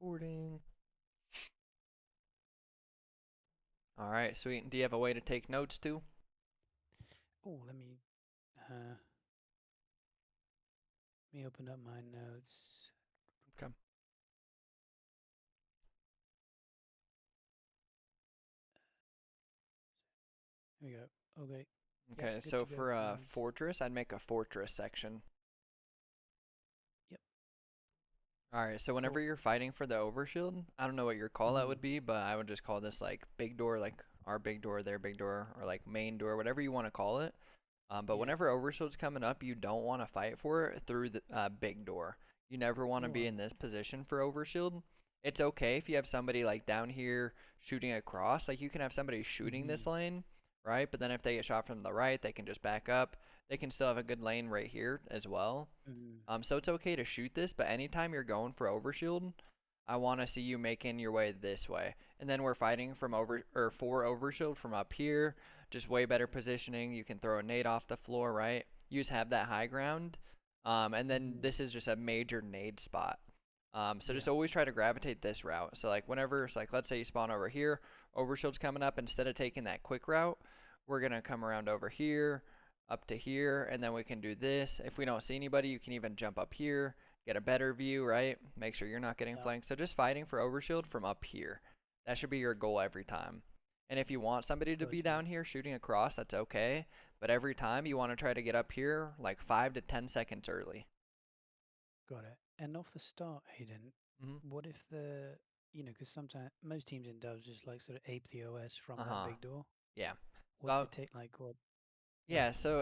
Recording. All right, sweet. Do you have a way to take notes too? Oh, let me open up my notes. Okay. Here we go. Okay. Yep, Okay, good so to go for for a notes. fortress, I'd make a fortress section. Yep. All right, so whenever Cool. you're fighting for the overshield, I don't know what your call out Mhm. would be, but I would just call this like big door, like our big door, their big door, or like main door, whatever you want to call it. But Yeah. whenever overshield's coming up, you don't want to fight for it through the big door. You never want to Oh be well. in this position for overshield. It's okay if you have somebody like down here shooting across. Like you can have somebody shooting Mhm. this lane, right? But then if they get shot from the right, they can just back up. They can still have a good lane right here as well. Mhm. So it's okay to shoot this, but anytime you're going for overshield, I want to see you making your way this way. And then we're fighting from over or for overshield from up here, just way better positioning. You can throw a nade off the floor, right? You just have that high ground. And then Mhm. this is just a major nade spot. So just Yeah. always try to gravitate this route. So like whenever it's like let's say you spawn over here, overshield's coming up. Instead of taking that quick route, we're gonna come around over here, up to here, and then we can do this. If we don't see anybody, you can even jump up here, get a better view, right? Make sure you're not getting Yep. flanked. So just fighting for overshield from up here. That should be your goal every time. And if you want somebody to be Gotcha. down here shooting across, that's okay. But every time you want to try to get up here like 5 to 10 seconds early. Got it. And off the start, Hayden, Mm-hmm. what if because sometimes most teams in dubs just like sort of ape the OS from that Uh-huh. big door. Yeah. What if Well, it take like what? Yeah. yeah, so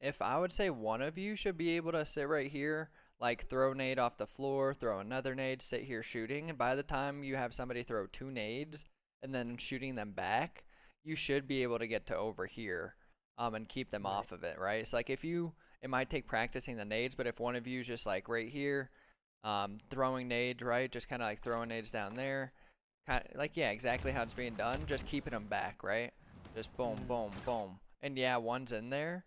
if I would say one of you should be able to sit right here, like throw a nade off the floor, throw another nade, sit here shooting, and by the time you have somebody throw two nades and then shooting them back, you should be able to get to over here, and keep them Right. off of it, right? It's like if you, it might take practicing the nades, but if one of you is just like right here, throwing nades, right, just kind of like throwing nades down there, kind of like yeah, exactly how it's being done, just keeping them back, right? Just boom, Mm. boom, boom. And yeah, one's in there.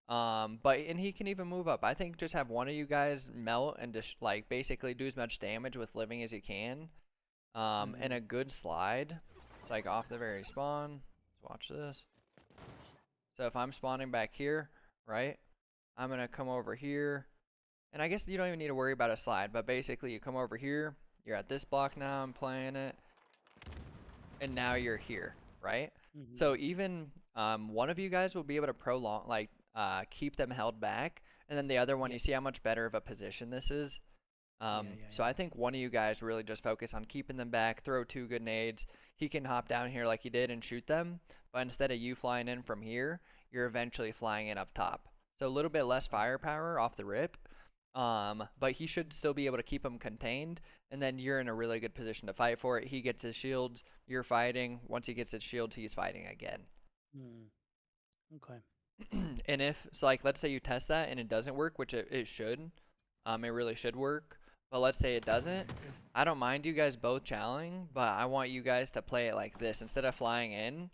But and he can even move up. I think just have one of you guys melt and just like basically do as much damage with living as you can. And Mhm. a good slide. It's like off the very spawn. Let's watch this. So if I'm spawning back here, right? I'm gonna come over here. And I guess you don't even need to worry about a slide, but basically you come over here, you're at this block now, I'm playing it, and now you're here, right? So Mhm. even one of you guys will be able to prolong, like, keep them held back, and then the other one, you Yep. see how much better of a position this is. Yeah. Yeah. So Yeah. I think one of you guys really just focus on keeping them back, throw two good nades. He can hop down here like he did and shoot them, but instead of you flying in from here, you're eventually flying in up top. So a little bit less Got it. firepower off the rip, but he should still be able to keep them contained, and then you're in a really good position to fight for it. He gets his shields, you're fighting. Once he gets his shields, he's fighting again. Mm. Okay. And if it's like, let's say you test that and it doesn't work, which it should, it really should work. But let's say it doesn't. I don't mind you guys both challenging, but I want you guys to play it like this. Instead of flying in,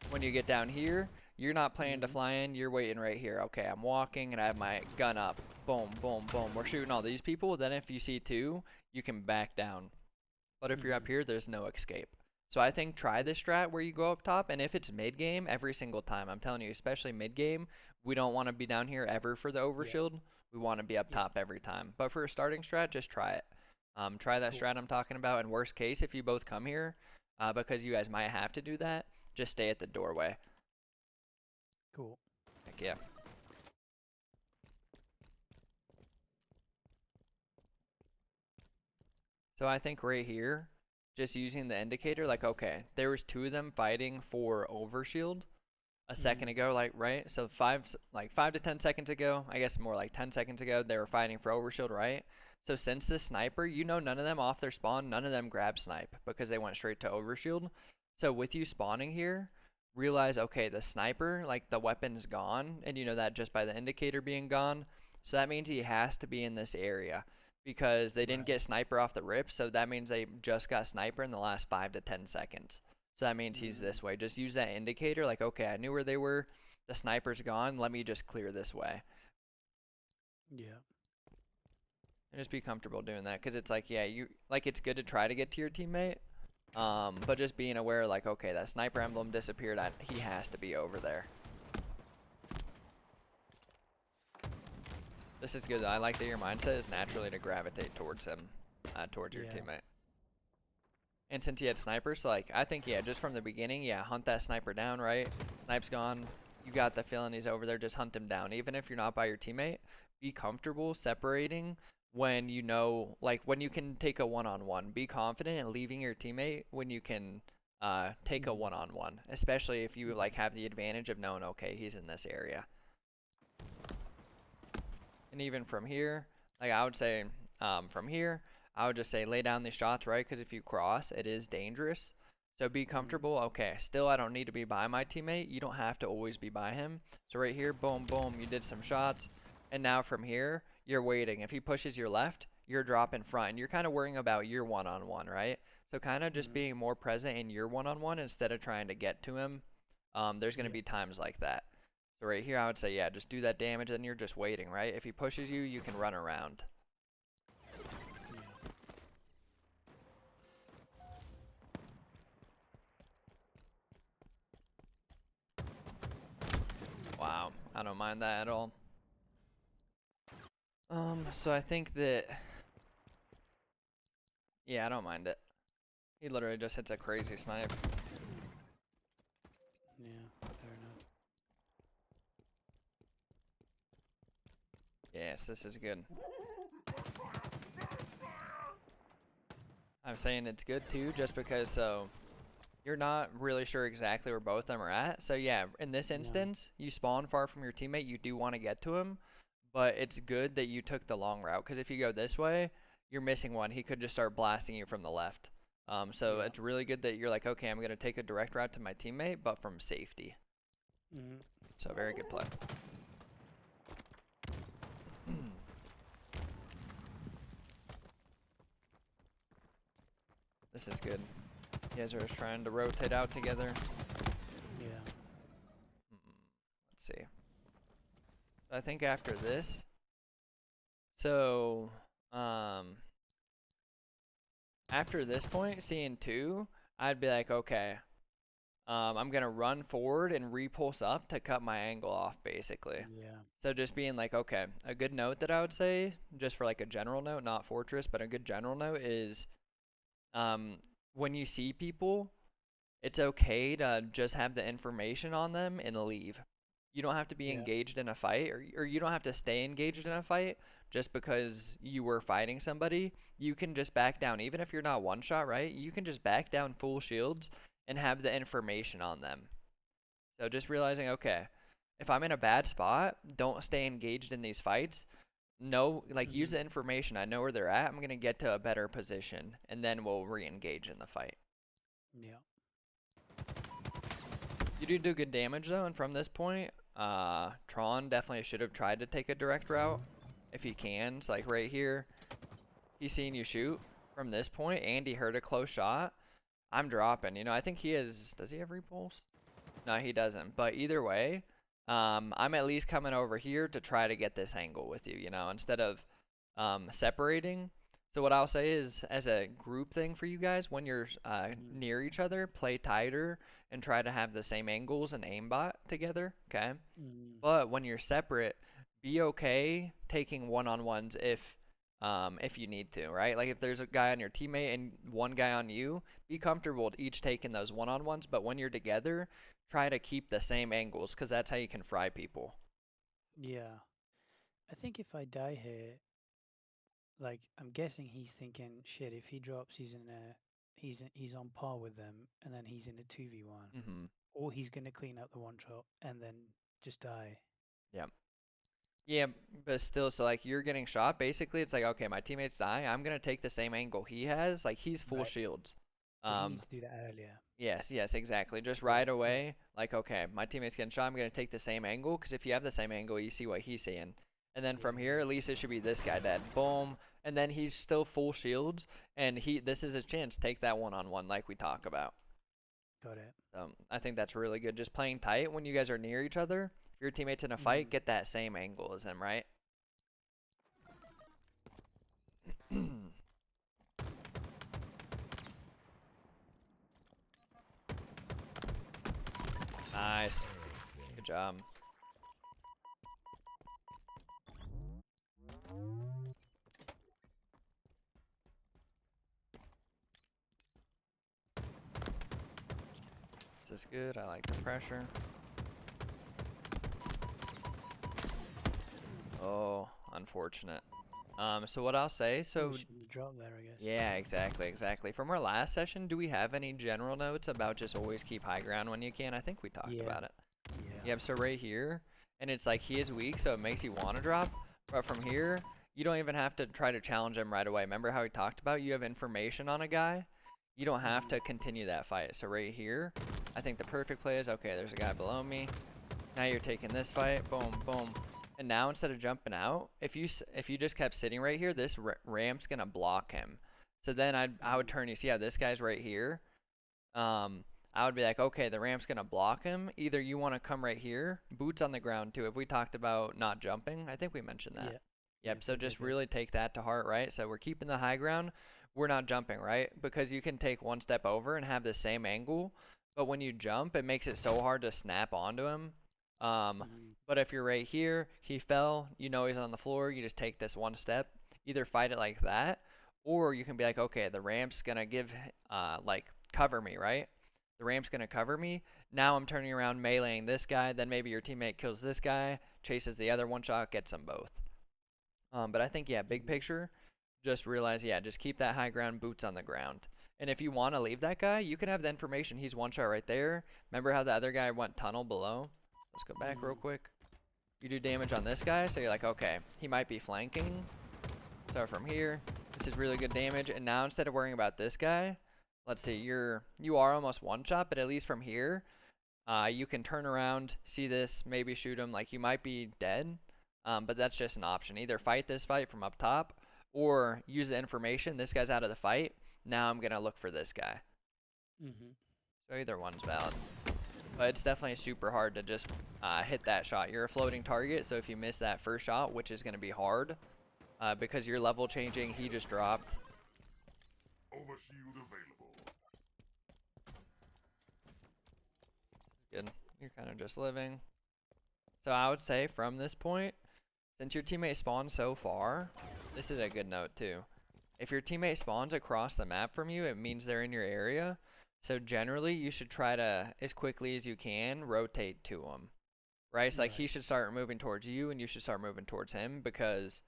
when you get down here, you're not planning to Mhm. fly in. You're waiting right here. Okay, I'm walking and I have my gun up. Boom, boom, boom. We're shooting all these people. Then if you see two, you can back down. But if you're up Mhm. here, there's no escape. So I think try this strat where you go up top, and if it's mid game, every single time, I'm telling you, especially mid game, we don't want to be down here ever for the Yep. overshield. We want to be up Yep. top every time. But for a starting strat, just try it. Try that Cool. strat I'm talking about. And worst case, if you both come here, because you guys might have to do that, just stay at the doorway. Cool. Heck yeah. So I think right here, just using the indicator, like okay, there was two of them fighting for overshield a second Mhm. ago, like right? So 5 to 10 seconds ago, I guess more like 10 seconds ago, they were fighting for overshield, right? So since this sniper, you know none of them off their spawn, none of them grab snipe because they went straight to overshield. So with you spawning here, realize okay, the sniper, like the weapon's gone, and you know that just by the indicator being gone. So that means he has to be in this area because they didn't Right. get sniper off the rip, so that means they just got sniper in the last 5 to 10 seconds. So that means he's Mm. this way. Just use that indicator like, okay, I knew where they were. The sniper's gone. Let me just clear this way. Yeah. And just be comfortable doing that, because it's like, yeah, you like, it's good to try to get to your teammate, but just being aware, like, okay, that sniper emblem disappeared. He has to be over there. This is good. I like that your mindset is naturally to gravitate towards him, towards your teammate. And since he had snipers, so like, I think, yeah, just from the beginning, yeah, hunt that sniper down, right? Snipe's gone. You got the feeling he's over there. Just hunt him down. Even if you're not by your teammate, be comfortable separating when you know, like, when you can take a one-on-one. Be confident in leaving your teammate when you can take a one-on-one, especially if you, like, have the advantage of knowing, okay, he's in this area. And even from here, like, I would say, from here, I would just say lay down these shots, right? Because if you cross, it is dangerous. So be comfortable. Okay, still, I don't need to be by my teammate. You don't have to always be by him. So right here, boom, boom, you did some shots. And now from here, you're waiting. If he pushes your left, you're dropping front. And you're kind of worrying about your one-on-one, right? So kind of just being more present in your one-on-one instead of trying to get to him. There's going to be times like that. So right here, I would say, yeah, just do that damage, and you're just waiting, right? If he pushes you, you can run around. Wow, I don't mind that at all. So I think that, yeah, I don't mind it. He literally just hits a crazy snipe. Yeah, fair enough. Yes, this is good. I'm saying it's good too, just because, so you're not really sure exactly where both of them are at. So yeah, in this instance, you spawn far from your teammate. You do want to get to him, but it's good that you took the long route, because if you go this way, you're missing one. He could just start blasting you from the left. So it's really good that you're like, okay, I'm going to take a direct route to my teammate, but from safety. So very good play. This is good. You guys are just trying to rotate out together. Yeah. Let's see. I think after this, so after this point, seeing 2, I'd be like, okay, I'm gonna run forward and repulse up to cut my angle off, basically. Yeah. So just being like, okay, a good note that I would say, just for like a general note, not Fortress, but a good general note is, when you see people, it's okay to just have the information on them and leave. You don't have to be engaged in a fight, or you don't have to stay engaged in a fight just because you were fighting somebody. You can just back down. Even if you're not one shot, right? You can just back down full shields and have the information on them. So just realizing, okay, if I'm in a bad spot, don't stay engaged in these fights. No, like, use the information. I know where they're at. I'm going to get to a better position, and then we'll re-engage in the fight. Yeah. You do good damage, though, and from this point, Tron definitely should have tried to take a direct route if he can. It's like right here, he's seeing you shoot from this point, and he heard a close shot. I'm dropping. You know, I think he has, does he have repulse? No, he doesn't. But either way, I'm at least coming over here to try to get this angle with you, you know, instead of separating. So what I'll say is, as a group thing for you guys, when you're near each other, play tighter and try to have the same angles and aimbot together, okay? But when you're separate, be okay taking one-on-ones if you need to, right? Like, if there's a guy on your teammate and one guy on you, be comfortable with each taking those one-on-ones. But when you're together, try to keep the same angles, because that's how you can fry people. Yeah. I think if I die here, like, I'm guessing he's thinking, shit, if he drops, he's on par with them, and then he's in a 2v1. Or he's going to clean up the one shot and then just die. Yeah. Yeah, but still, so, like, you're getting shot. Basically, it's like, okay, my teammate's dying. I'm going to take the same angle he has. Like, he's full shields. So he needs to do that earlier. Yes, exactly. Just right away, like, okay, my teammate's getting shot. I'm going to take the same angle, because if you have the same angle, you see what he's seeing. And then from here, at least it should be this guy dead. Boom. And then he's still full shields, and this is his chance. Take that one-on-one like we talk about. Got it. I think that's really good. Just playing tight when you guys are near each other. If your teammate's in a fight, get that same angle as him, right? Nice. Good job. This is good. I like the pressure. Oh, unfortunate. So what I'll say, so We shouldn't drop there, I guess. yeah, exactly. From our last session, do we have any general notes about just always keep high ground when you can? I think we talked about it. Yeah. Yep, so right here, and it's like he is weak, so it makes you want to drop. But from here, you don't even have to try to challenge him right away. Remember how we talked about you have information on a guy? You don't have to continue that fight. So right here, I think the perfect play is, okay, there's a guy below me. Now you're taking this fight, boom, boom. And now instead of jumping out, if you just kept sitting right here, this ramp's gonna block him. So then I would turn. You see how this guy's right here? I would be like, okay, the ramp's gonna block him. Either you want to come right here, boots on the ground too. If we talked about not jumping, I think we mentioned that. Yeah. Yep. So just really take that to heart, right? So we're keeping the high ground. We're not jumping, right? Because you can take one step over and have the same angle, but when you jump, it makes it so hard to snap onto him. But if you're right here, he fell, you know he's on the floor, you just take this one step, either fight it like that, or you can be like, okay, the ramp's gonna give, like, cover me, right? The ramp's gonna cover me. Now I'm turning around, meleeing this guy, then maybe your teammate kills this guy, chases the other one shot, gets them both. But I think, yeah, big picture, just realize, yeah, just keep that high ground, boots on the ground. And if you want to leave that guy, you can have the information. He's one shot right there. Remember how the other guy went tunnel below? Let's go back real quick. You do damage on this guy, so you're like, okay, he might be flanking. So from here, this is really good damage. And now instead of worrying about this guy, let's see, you are almost one shot, but at least from here, you can turn around, see this, maybe shoot him. Like, you might be dead, but that's just an option. Either fight this fight from up top, or use the information. This guy's out of the fight. Now I'm gonna look for this guy. So either one's valid. But it's definitely super hard to just hit that shot. You're a floating target, so if you miss that first shot, which is going to be hard, because you're level changing, he just dropped. Overshield available. Good. You're kind of just living. So I would say from this point, since your teammate spawned so far, this is a good note too. If your teammate spawns across the map from you, it means they're in your area. So generally, you should try to, as quickly as you can, rotate to him, right? So like he should start moving towards you, and you should start moving towards him, because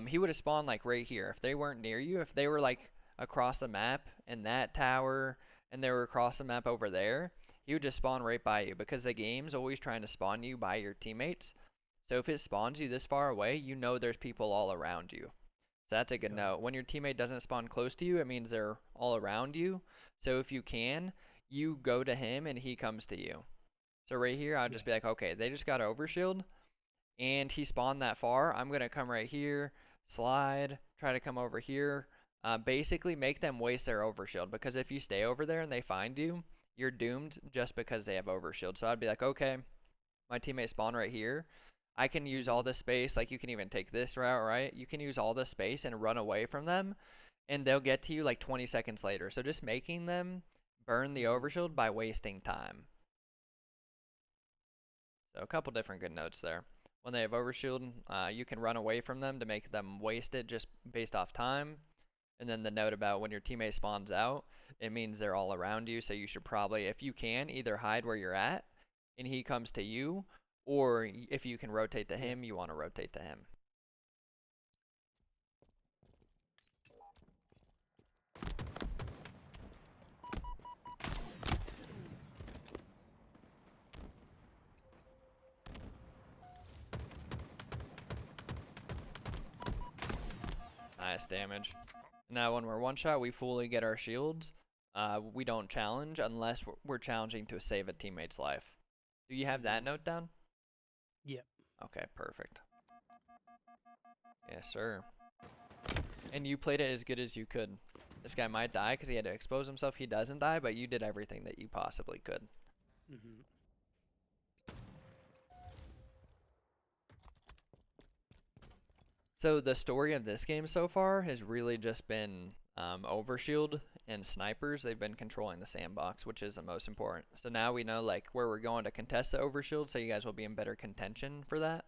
he would have spawned like right here. If they weren't near you, if they were like across the map in that tower, and they were across the map over there, he would just spawn right by you, because the game's always trying to spawn you by your teammates. So if it spawns you this far away, you know there's people all around you. So that's a good note. When your teammate doesn't spawn close to you, it means they're all around you. So if you can, you go to him and he comes to you. So right here, I'll just be like, okay, they just got overshield, and he spawned that far. I'm going to come right here, slide, try to come over here. Basically make them waste their overshield, because if you stay over there and they find you, you're doomed just because they have overshield. So I'd be like, okay, my teammate spawned right here. I can use all this space. Like, you can even take this route, right? You can use all this space and run away from them, and they'll get to you like 20 seconds later. So just making them burn the overshield by wasting time. So a couple different good notes there. When they have overshield, you can run away from them to make them waste it just based off time. And then the note about when your teammate spawns out, it means they're all around you. So you should probably, if you can, either hide where you're at and he comes to you, or if you can rotate to him, you want to rotate to him. Nice damage. Now when we're one shot, we fully get our shields. We don't challenge unless we're challenging to save a teammate's life. Do you have that note down? Yep. Okay, perfect. Yes, sir. And you played it as good as you could. This guy might die because he had to expose himself. He doesn't die, but you did everything that you possibly could. So the story of this game so far has really just been overshield and snipers, they've been controlling the sandbox, which is the most important. So now we know like where we're going to contest the overshield, so you guys will be in better contention for that.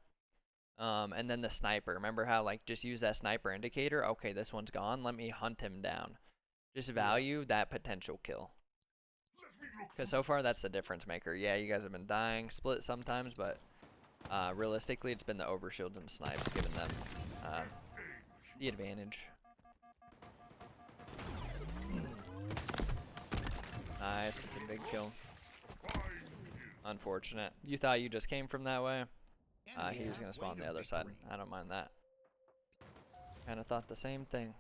And then the sniper, remember how like just use that sniper indicator? Okay, this one's gone, let me hunt him down. Just value that potential kill. Because so far that's the difference maker. Yeah, you guys have been dying split sometimes, but realistically it's been the overshields and snipes giving them the advantage. Nice, it's a big kill. Unfortunate. You thought you just came from that way? He was gonna spawn the other side. I don't mind that. Kinda thought the same thing.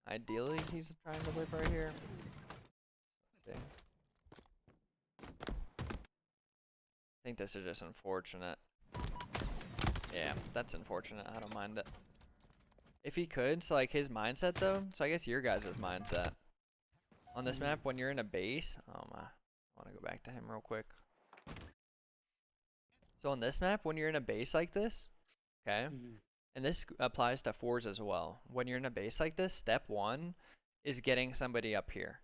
Ideally he's trying to live right here. Let's see. I think this is just unfortunate. Yeah, that's unfortunate. I don't mind it. If he could, so like his mindset though, so I guess your guys' mindset on this map when you're in a base. Oh my, I want to go back to him real quick. So on this map, when you're in a base like this, okay, and this applies to fours as well. When you're in a base like this, step one is getting somebody up here,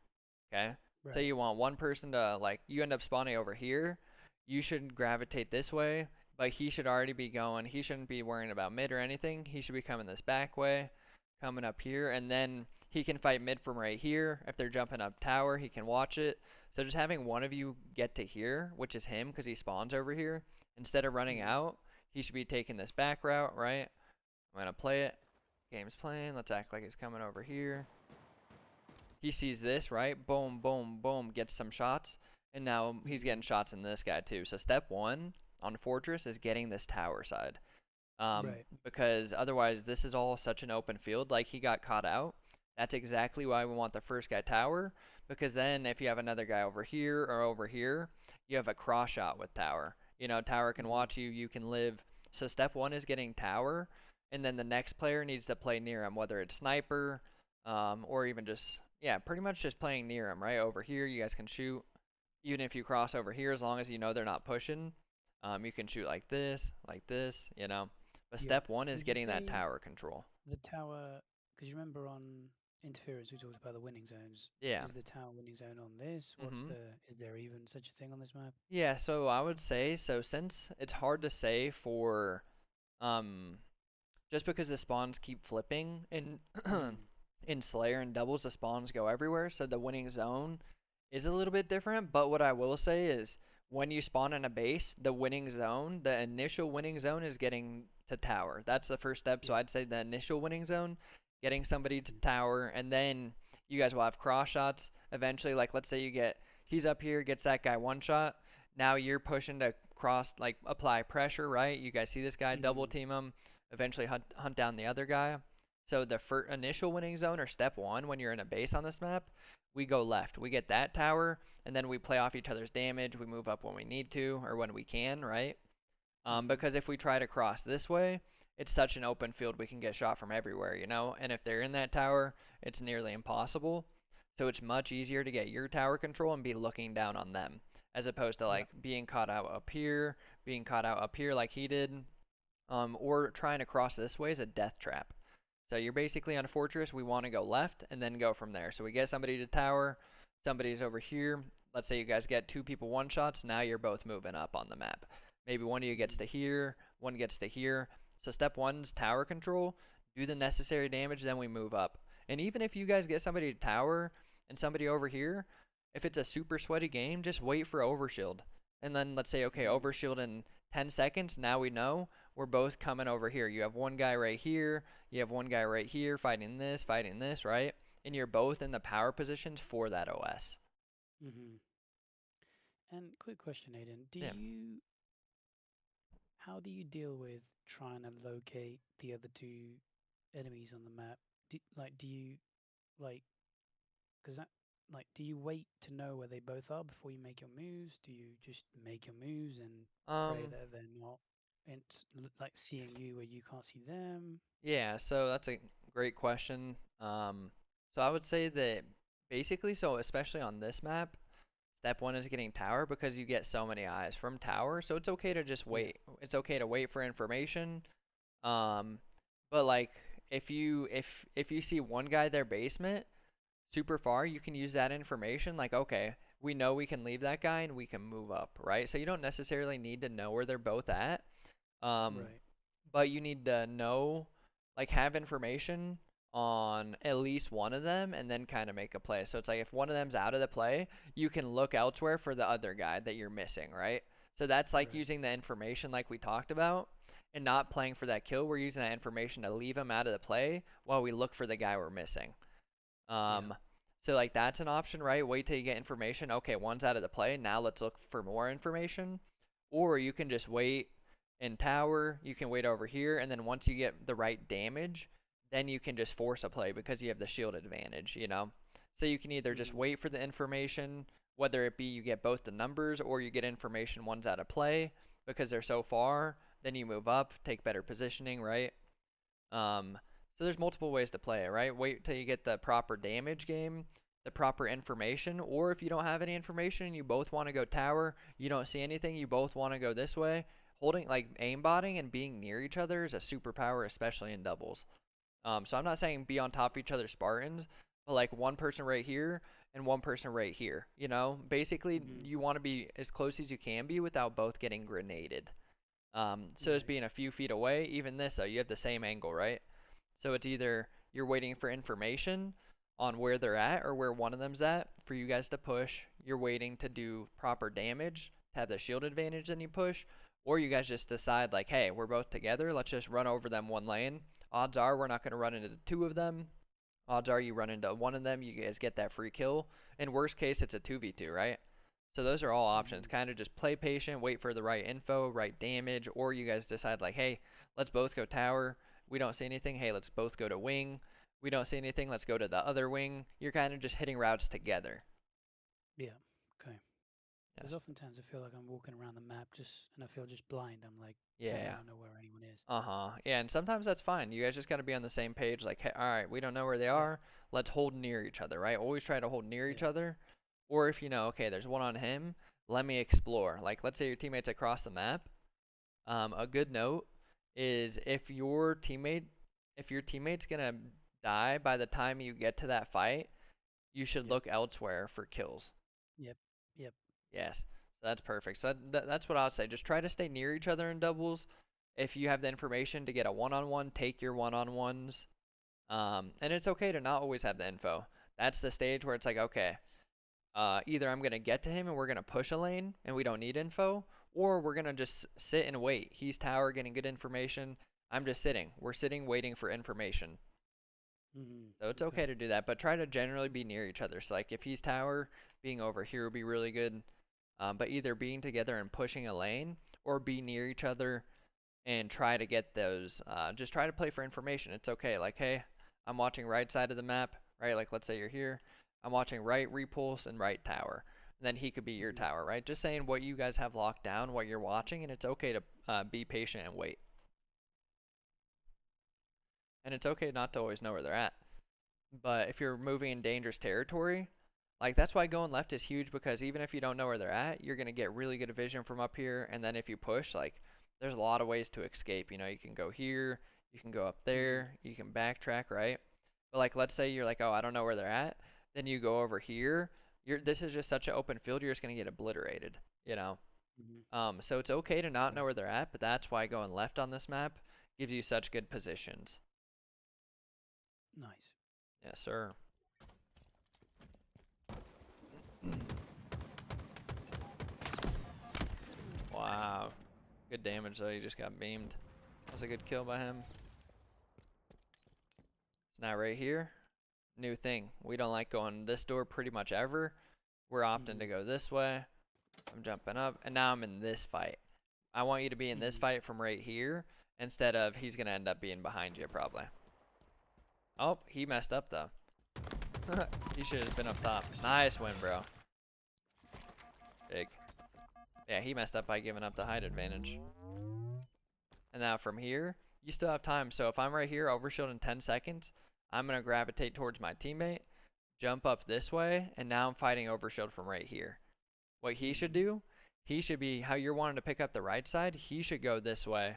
okay? Right. So you want one person to like, you end up spawning over here, you should gravitate this way. But he should already be going. He shouldn't be worrying about mid or anything. He should be coming this back way, coming up here, and then he can fight mid from right here. If they're jumping up tower, he can watch it. So just having one of you get to here, which is him because he spawns over here, instead of running out, he should be taking this back route, right? I'm going to play it. Game's playing. Let's act like he's coming over here. He sees this, right? Boom, boom, boom. Gets some shots. And now he's getting shots in this guy too. So step one on Fortress is getting this tower side. Right. Because otherwise this is all such an open field. Like he got caught out. That's exactly why we want the first guy tower. Because then if you have another guy over here or over here, you have a cross shot with tower. You know, tower can watch you, you can live. So step one is getting tower. And then the next player needs to play near him, whether it's sniper or even just, yeah, pretty much just playing near him, right? Over here, you guys can shoot. Even if you cross over here, as long as you know they're not pushing. You can shoot like this, you know. But step one is getting that tower control. The tower, because you remember on Interference we talked about the winning zones. Yeah. Is the tower winning zone on this? Is there even such a thing on this map? Yeah, so I would say, so since it's hard to say for, just because the spawns keep flipping in Slayer and doubles, the spawns go everywhere, so the winning zone is a little bit different. But what I will say is, when you spawn in a base, the winning zone, the initial winning zone is getting to tower. That's the first step. So I'd say the initial winning zone, getting somebody to tower, and then you guys will have cross shots. Eventually, like let's say he's up here, gets that guy one shot. Now you're pushing to cross, like apply pressure, right? You guys see this guy, double team him, eventually hunt down the other guy. So the initial winning zone, or step one, when you're in a base on this map, we go left. We get that tower, and then we play off each other's damage. We move up when we need to, or when we can, right? Because if we try to cross this way, it's such an open field, we can get shot from everywhere, you know? And if they're in that tower, it's nearly impossible. So it's much easier to get your tower control and be looking down on them, as opposed to like being caught out up here, like he did, or trying to cross this way is a death trap. So you're basically on a fortress. We want to go left and then go from there. So we get somebody to tower, somebody's over here. Let's say you guys get two people one shots. Now you're both moving up on the map. Maybe one of you gets to here, one gets to here. So step one's tower control. Do the necessary damage, then we move up. And even if you guys get somebody to tower and somebody over here, if it's a super sweaty game, just wait for overshield. And then let's say, okay, overshield in 10 seconds. Now we know we're both coming over here. You have one guy right here. You have one guy right here fighting this, right? And you're both in the power positions for that OS. And quick question, Aiden. How do you deal with trying to locate the other two enemies on the map? Do you wait to know where they both are before you make your moves? Do you just make your moves and pray that they're not like seeing you where you can't see them? Yeah, so that's a great question. So I would say that basically, so especially on this map, Step 1 is getting tower because you get so many eyes from tower. So it's okay to just wait. It's okay to wait for information. But like if you see one guy their basement super far, you can use that information. Like, okay, we know we can leave that guy and we can move up, right? So you don't necessarily need to know where they're both at. Right. But you need to know, like, have information on at least one of them and then kind of make a play. So it's like if one of them's out of the play, you can look elsewhere for the other guy that you're missing, right? So that's like Right. using the information like we talked about and not playing for that kill. We're using that information to leave him out of the play while we look for the guy we're missing. So like that's an option, right? Wait till you get information. Okay, one's out of the play. Now let's look for more information. Or you can just wait in tower. You can wait over here, and then once you get the right damage, then you can just force a play because you have the shield advantage, you know? So you can either just wait for the information, whether it be you get both the numbers or you get information one's out of play because they're so far, then you move up, take better positioning, right? So there's multiple ways to play it, right? Wait till you get the proper damage game, the proper information, or if you don't have any information and you both want to go tower, you don't see anything, you both want to go this way, holding, like, aimbotting and being near each other is a superpower, especially in doubles. So I'm not saying be on top of each other Spartans, but like one person right here and one person right here, you know? Basically, you want to be as close as you can be without both getting grenaded. So as being a few feet away, even this though, you have the same angle, right? So it's either you're waiting for information on where they're at or where one of them's at for you guys to push. You're waiting to do proper damage to have the shield advantage, then you push. Or you guys just decide like, hey, we're both together. Let's just run over them one lane. Odds are we're not going to run into two of them. Odds are you run into one of them. You guys get that free kill. In worst case, it's a 2v2, right? So those are all options. Kind of just play patient, wait for the right info, right damage. Or you guys decide like, hey, let's both go tower. We don't see anything. Hey, let's both go to wing. We don't see anything. Let's go to the other wing. You're kind of just hitting routes together. Yeah. Okay. Yes. Because oftentimes I feel like I'm walking around the map and I feel just blind. I'm like, Yeah. I don't know where anyone is. Yeah, and sometimes that's fine. You guys just got to be on the same page. Like, hey, all right, we don't know where they are. Let's hold near each other, right? Always try to hold near each other. Or if you know, okay, there's one on him, let me explore. Like, let's say your teammate's across the map. A good note is if your teammate's gonna die by the time you get to that fight, you should look elsewhere for kills. Yep. Yes, so that's perfect. So that's what I would say. Just try to stay near each other in doubles. If you have the information to get a one-on-one, take your one-on-ones. And it's okay to not always have the info. That's the stage where it's like, okay, either I'm going to get to him and we're going to push a lane and we don't need info, or we're going to just sit and wait. He's tower getting good information. I'm just sitting. We're sitting waiting for information. So it's okay to do that, but try to generally be near each other. So like if he's tower, being over here would be really good. But either being together and pushing a lane or be near each other and try to get those. Just try to play for information. It's okay. Like, hey, I'm watching right side of the map, right? Like, let's say you're here. I'm watching right repulse and right tower. And then he could be your tower, right? Just saying what you guys have locked down, what you're watching, and it's okay to be patient and wait. And it's okay not to always know where they're at. But if you're moving in dangerous territory, like that's why going left is huge, because even if you don't know where they're at, you're going to get really good vision from up here. And then if you push, like there's a lot of ways to escape. You know, you can go here, you can go up there, you can backtrack, right? But like, let's say you're like, oh, I don't know where they're at. Then you go over here. This is just such an open field. You're just going to get obliterated, you know? So it's okay to not know where they're at, but that's why going left on this map gives you such good positions. Nice. Yes, sir. Wow. Good damage, though. He just got beamed. That's a good kill by him. So now right here, new thing. We don't like going this door pretty much ever. We're opting to go this way. I'm jumping up, and now I'm in this fight. I want you to be in this fight from right here, instead of he's going to end up being behind you, probably. Oh, he messed up, though. He should have been up top. Nice win, bro. Big. Yeah, he messed up by giving up the height advantage. And now from here, you still have time. So if I'm right here, overshield in 10 seconds, I'm going to gravitate towards my teammate, jump up this way, and now I'm fighting overshield from right here. What he should do, he should be how you're wanting to pick up the right side. He should go this way.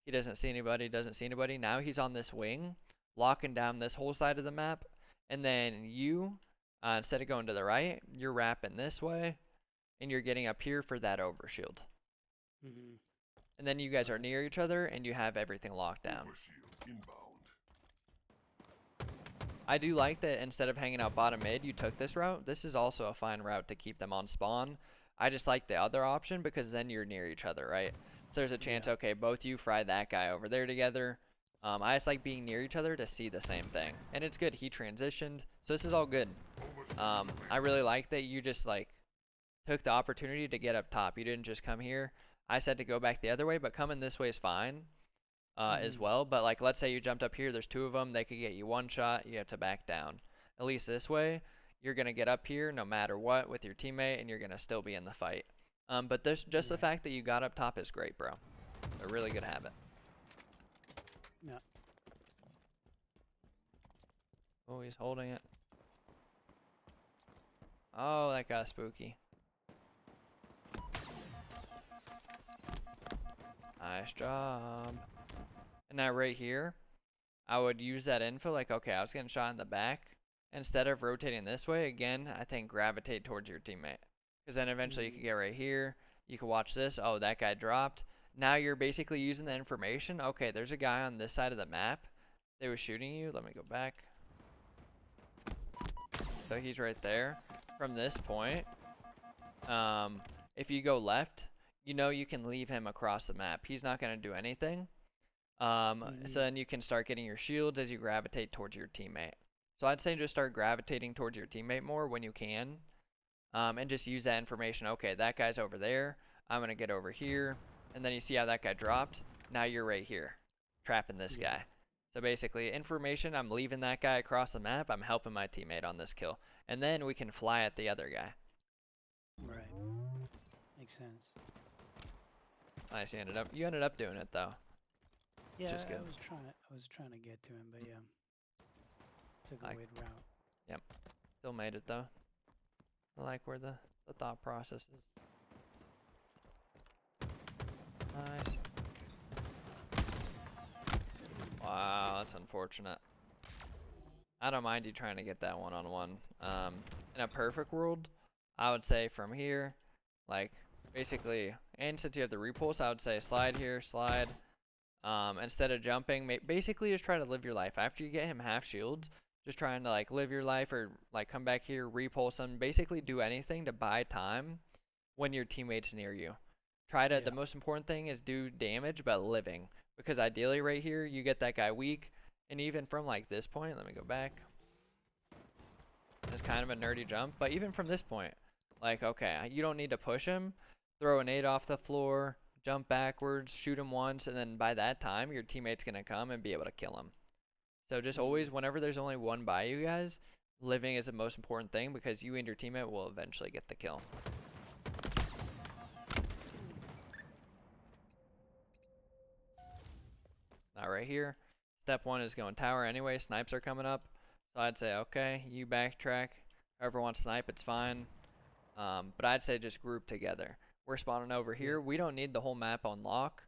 He doesn't see anybody, doesn't see anybody. Now he's on this wing, locking down this whole side of the map. And then you, instead of going to the right, you're wrapping this way, and you're getting up here for that overshield. Mm-hmm. And then you guys are near each other, and you have everything locked down. Overshield inbound. I do like that instead of hanging out bottom mid, you took this route. This is also a fine route to keep them on spawn. I just like the other option because then you're near each other, right? So there's a chance, okay, both you fry that guy over there together. I just like being near each other to see the same thing. And it's good. He transitioned. So this is all good. I really like that you just like took the opportunity to get up top. You didn't just come here. I said to go back the other way, but coming this way is fine as well. But like, let's say you jumped up here. There's two of them. They could get you one shot. You have to back down. At least this way, you're going to get up here no matter what with your teammate, and you're going to still be in the fight. But there's just the fact that you got up top is great, bro. A really good habit. Yeah. Oh, he's holding it. Oh, that got spooky. Nice job. And now right here, I would use that info like, okay, I was getting shot in the back. Instead of rotating this way, again, I think gravitate towards your teammate. Because then eventually you could get right here. You can watch this. Oh, that guy dropped. Now you're basically using the information. Okay, there's a guy on this side of the map. They were shooting you. Let me go back. So he's right there. From this point, if you go left, you know you can leave him across the map. He's not going to do anything. So then you can start getting your shields as you gravitate towards your teammate. So I'd say just start gravitating towards your teammate more when you can. And just use that information. Okay, that guy's over there. I'm going to get over here. And then you see how that guy dropped. Now you're right here, trapping this guy. So basically, information, I'm leaving that guy across the map. I'm helping my teammate on this kill. And then we can fly at the other guy. Right. Makes sense. Nice, you ended up doing it though. Yeah, Which is good. I was trying to get to him, but yeah. Took a weird route. Yep. Still made it though. I like where the thought process is. Nice. Wow, that's unfortunate. I don't mind you trying to get that one-on-one. In a perfect world, I would say from here, like, basically, and since you have the repulse, I would say slide here, slide. Instead of jumping, basically just try to live your life. After you get him half shields, just trying to, like, live your life or, like, come back here, repulse him. Basically do anything to buy time when your teammate's near you. Try to, the most important thing is do damage, but living. Because ideally right here, you get that guy weak. And even from like this point, let me go back. It's kind of a nerdy jump, but even from this point, like, okay, you don't need to push him. Throw a nade off the floor, jump backwards, shoot him once, and then by that time, your teammate's going to come and be able to kill him. So just always, whenever there's only one by you guys, living is the most important thing because you and your teammate will eventually get the kill. Now right here, step one is going tower anyway. Snipes are coming up. So I'd say, okay, you backtrack. Whoever wants snipe, it's fine. But I'd say just group together. We're spawning over here. We don't need the whole map on lock.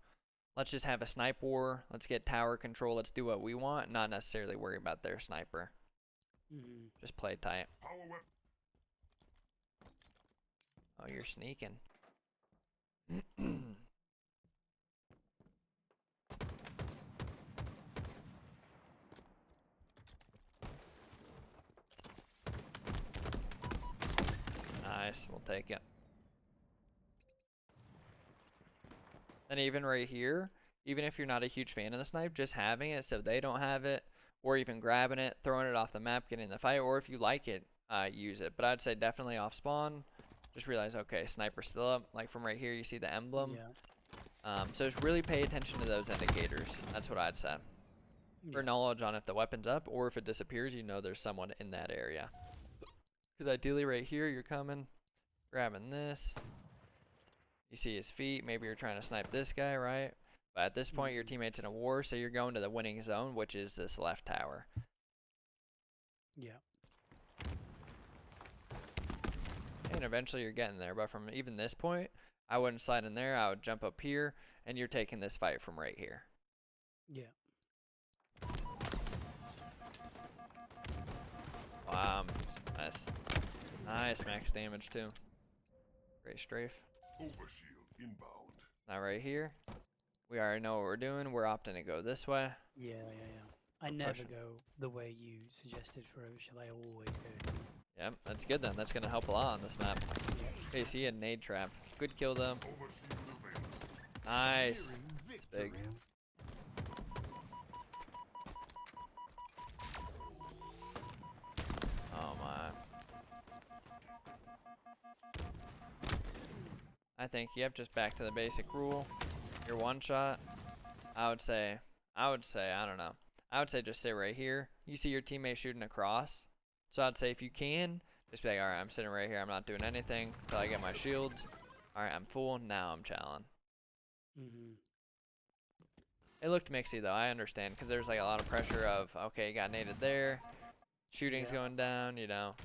Let's just have a snipe war. Let's get tower control. Let's do what we want, not necessarily worry about their sniper. Just play tight. Oh, you're sneaking. Nice, we'll take it. And even right here, even if you're not a huge fan of the snipe, just having it so they don't have it, or even grabbing it, throwing it off the map, getting in the fight, or if you like it, use it. But I'd say definitely off spawn. Just realize, okay, sniper's still up. Like from right here, you see the emblem. So just really pay attention to those indicators. That's what I'd say. For knowledge on if the weapon's up, or if it disappears, you know there's someone in that area. Because ideally right here, you're coming, grabbing this. You see his feet. Maybe you're trying to snipe this guy, right? But at this point, your teammate's in a war, so you're going to the winning zone, which is this left tower. and eventually you're getting there. But from even this point, I wouldn't slide in there. I would jump up here, and you're taking this fight from right here. Yeah. Nice. Nice max damage too. Great strafe. Overshield inbound. Now right here, we already know what we're doing. We're opting to go this way. Yeah. I We're never pushing. go the way you suggested for Overshield. I always go. Yep, that's good then. That's gonna help a lot on this map. Yeah. Okay, see a nade trap. Good kill though. Overshield available. Nice. Nearing It's big. victory. Oh my. I think, yep, just back to the basic rule. Your one shot, I would say, I don't know. I would say just sit right here. You see your teammate shooting across. So I'd say if you can, just be like, alright, I'm sitting right here. I'm not doing anything until I get my shields. Alright, I'm full. Now I'm challenging. Mhm. It looked mixy though, I understand, because there's like a lot of pressure of, okay, you got naded there. Shooting's Yeah. going down, you know.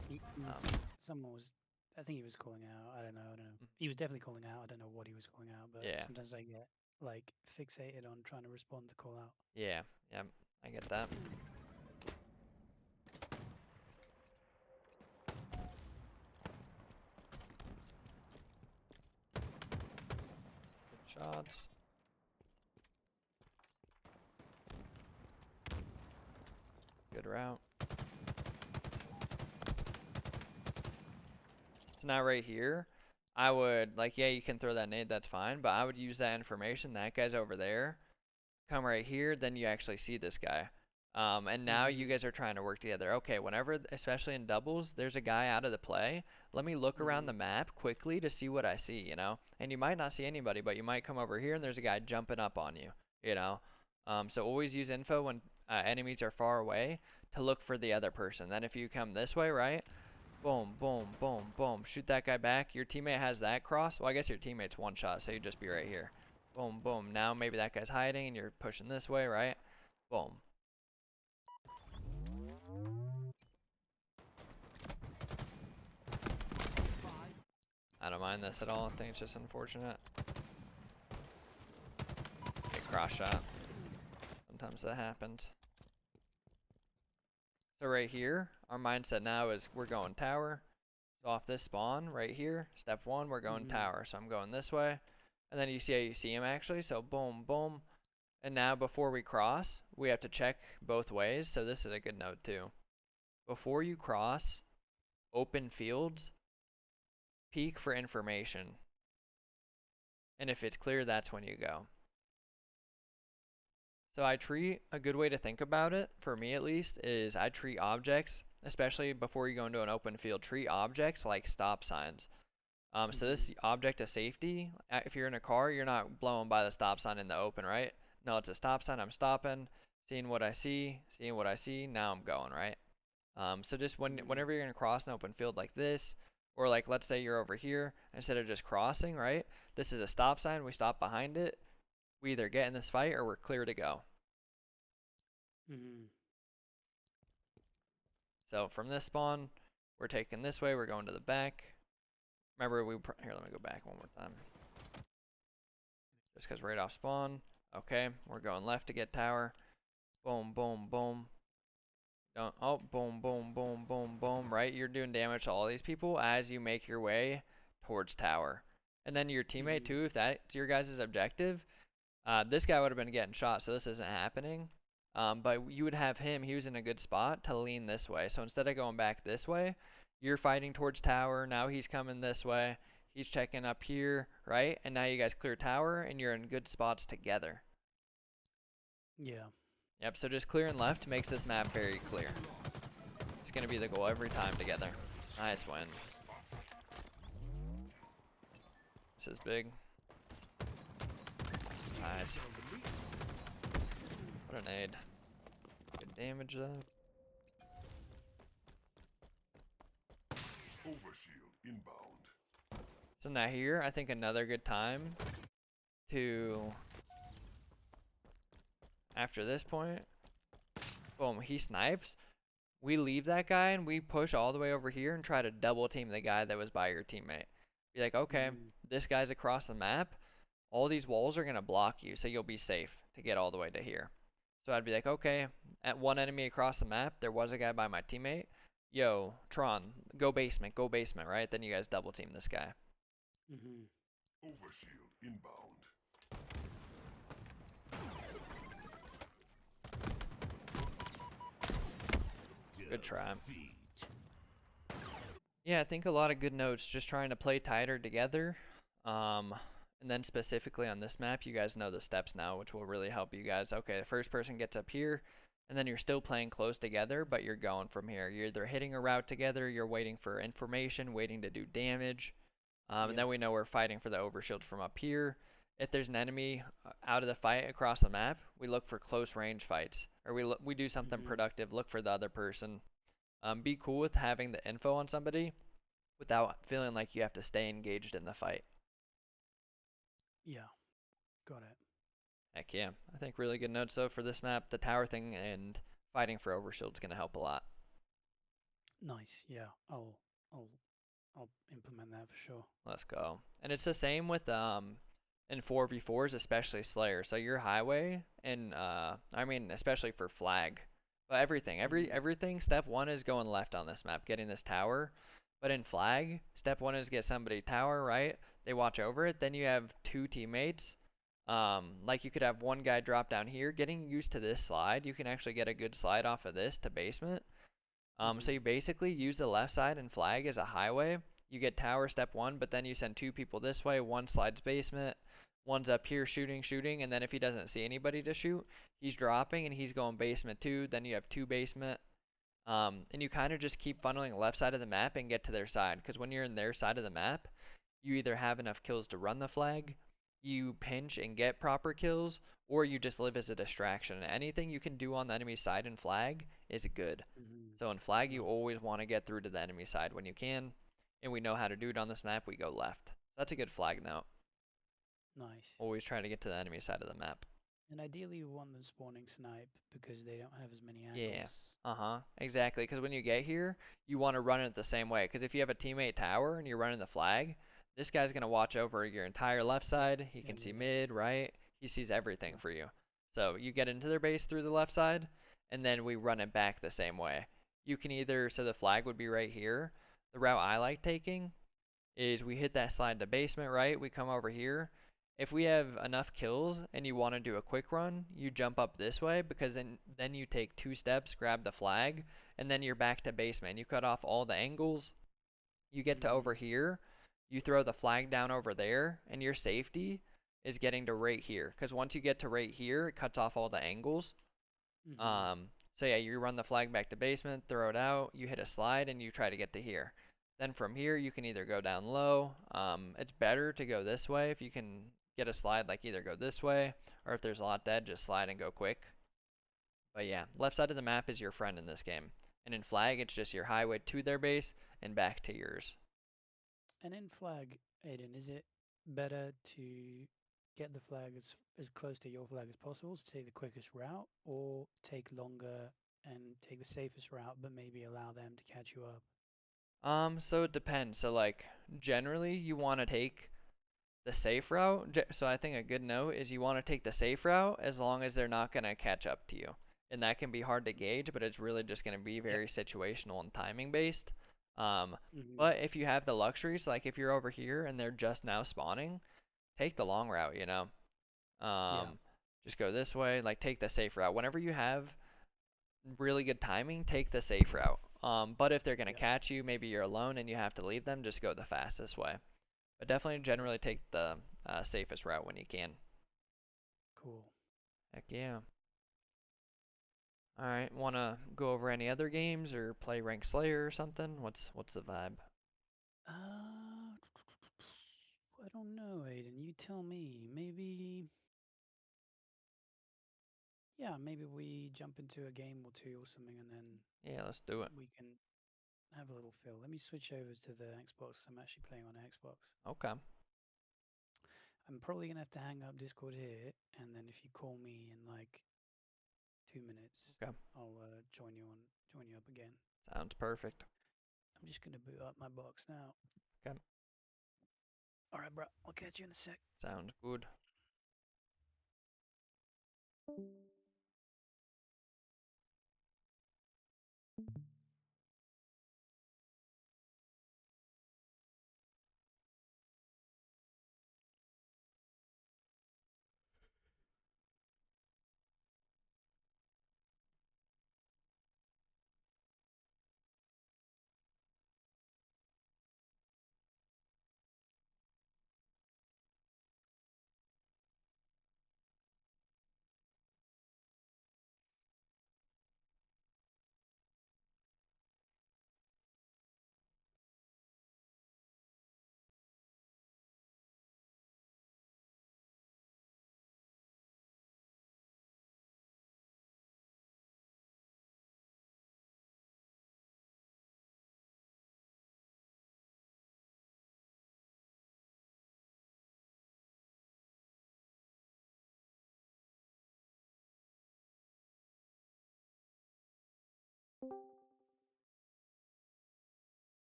Someone was. I think he was calling out. I don't know. He was definitely calling out. I don't know what he was calling out, but Yeah. sometimes I get like fixated on trying to respond to call out. Yeah, I get that. Good shots. Good route. So now right here, I would, like, yeah, you can throw that nade, that's fine, but I would use that information. That guy's over there. Come right here, then you actually see this guy. And now you guys are trying to work together. Okay, whenever, especially in doubles, there's a guy out of the play, let me look around the map quickly to see what I see, you know? And you might not see anybody, but you might come over here and there's a guy jumping up on you, you know? So always use info when enemies are far away to look for the other person. Then if you come this way, right? Boom, boom, boom, boom. Shoot that guy back. Your teammate has that cross. Well, I guess your teammate's one shot, so you just be right here. Boom, boom. Now maybe that guy's hiding and you're pushing this way, right? Boom. I don't mind this at all. I think it's just unfortunate. Okay, cross shot. Sometimes that happens. So right here, our mindset now is we're going tower. So off this spawn right here, step one, we're going tower. So I'm going this way. And then you see how you see him actually. So boom, boom. And now before we cross, we have to check both ways. So this is a good note too. Before you cross open fields, peek for information. And if it's clear, that's when you go. So I treat, a good way to think about it, for me at least, is I treat objects, especially before you go into an open field, treat objects like stop signs. So this object of safety, if you're in a car, you're not blowing by the stop sign in the open, right? No, it's a stop sign, I'm stopping, seeing what I see, now I'm going, right? So just whenever you're gonna cross an open field like this, or like let's say you're over here, instead of just crossing, right? This is a stop sign, we stop behind it, we either get in this fight or we're clear to go. So from this spawn, we're taking this way, we're going to the back. Remember, here, let me go back one more time. Just because right off spawn. Okay, we're going left to get tower. Boom, boom, boom. Oh, boom, boom, boom, boom, boom. Right, you're doing damage to all these people as you make your way towards tower. And then your teammate too, if that's your guys' objective, this guy would have been getting shot, so this isn't happening. But you would have him, he was in a good spot to lean this way. So instead of going back this way, you're fighting towards tower. Now he's coming this way. He's checking up here, right? And now you guys clear tower and you're in good spots together. Yeah. Yep, so just clearing left makes this map very clear. It's going to be the goal every time together. Nice win. This is big. Nice. What an aid. Good damage though. Overshield inbound. So now here, I think another good time to, after this point, boom, he snipes. we leave that guy and we push all the way over here and try to double team the guy that was by your teammate. Be like, okay, this guy's across the map. All these walls are going to block you, so you'll be safe to get all the way to here. So I'd be like, okay, at one enemy across the map, there was a guy by my teammate. Yo, Tron, go basement, right? Then you guys double team this guy. Overshield inbound. Good try. Yeah, I think a lot of good notes, just trying to play tighter together. And then specifically on this map, you guys know the steps now, which will really help you guys. Okay, the first person gets up here, and then you're still playing close together, but you're going from here. You're either hitting a route together, you're waiting for information, waiting to do damage. And then we know we're fighting for the overshield from up here. If there's an enemy out of the fight across the map, we look for close range fights, or we do something productive, look for the other person. Be cool with having the info on somebody without feeling like you have to stay engaged in the fight. Yeah, got it. Heck yeah. I think really good notes though for this map. The tower thing and fighting for overshield is going to help a lot. Nice. Yeah, I'll implement that for sure. Let's go. And it's the same with in 4v4s, especially Slayer. So your highway and I mean especially for flag. But everything step 1 is going left on this map, getting this tower. But in flag, step 1 is get somebody tower, right? They watch over it. Then you have 2 teammates. Like you could have one guy drop down here. Getting used to this slide, you can actually get a good slide off of this to basement. So you basically use the left side and flag as a highway. You get tower step 1, but then you send 2 people this way. One slides basement. One's up here shooting, and then if he doesn't see anybody to shoot, he's dropping and he's going basement 2. Then you have 2 basement. And you kind of just keep funneling left side of the map and get to their side. Because when you're in their side of the map, you either have enough kills to run the flag, you pinch and get proper kills, or you just live as a distraction. Anything you can do on the enemy side in flag is good. So in flag, you always want to get through to the enemy side when you can. And we know how to do it on this map. We go left. That's a good flag note. Nice. Always try to get to the enemy side of the map. And ideally you want them spawning snipe because they don't have as many angles. Yeah. Exactly. Because when you get here, you want to run it the same way. Because if you have a teammate tower and you're running the flag, this guy's going to watch over your entire left side. He can see mid, right? He sees everything for you. So you get into their base through the left side, and then we run it back the same way. You can either, so the flag would be right here. The route I like taking is we hit that slide to basement, right? We come over here. If we have enough kills and you want to do a quick run, you jump up this way because then you take 2 steps, grab the flag, and then you're back to basement. You cut off all the angles. You get to over here. You throw the flag down over there, and your safety is getting to right here. Because once you get to right here, it cuts off all the angles. So yeah, you run the flag back to basement, throw it out, you hit a slide, and you try to get to here. Then from here, you can either go down low. It's better to go this way if you can get a slide, like either go this way, or if there's a lot dead, just slide and go quick. But yeah, left side of the map is your friend in this game. And in flag, it's just your highway to their base and back to yours. And in flag, Aiden, is it better to get the flag as close to your flag as possible to take the quickest route, or take longer and take the safest route, but maybe allow them to catch you up? So it depends. So like generally you want to take the safe route. So I think a good note is you want to take the safe route as long as they're not going to catch up to you. And that can be hard to gauge, but it's really just going to be very situational and timing based. But if you have the luxuries, like if you're over here and they're just now spawning, take the long route, you know. Just go this way, like take the safe route. Whenever you have really good timing, take the safe route. But if they're going to catch you, maybe you're alone and you have to leave them, just go the fastest way. But definitely generally take the safest route when you can. Cool. Heck yeah. Alright, want to go over any other games or play Rank Slayer or something? What's the vibe? I don't know, Aiden. You tell me. Maybe... Yeah, maybe we jump into a game or 2 or something, and then... Yeah, let's do it. We can have a little feel. Let me switch over to the Xbox. I'm actually playing on Xbox. Okay. I'm probably gonna have to hang up Discord here, and then if you call me in like 2 minutes, Okay. I'll join you on join you up again. Sounds perfect. I'm just gonna boot up my box now. Okay. All right, bro. I'll catch you in a sec. Sounds good.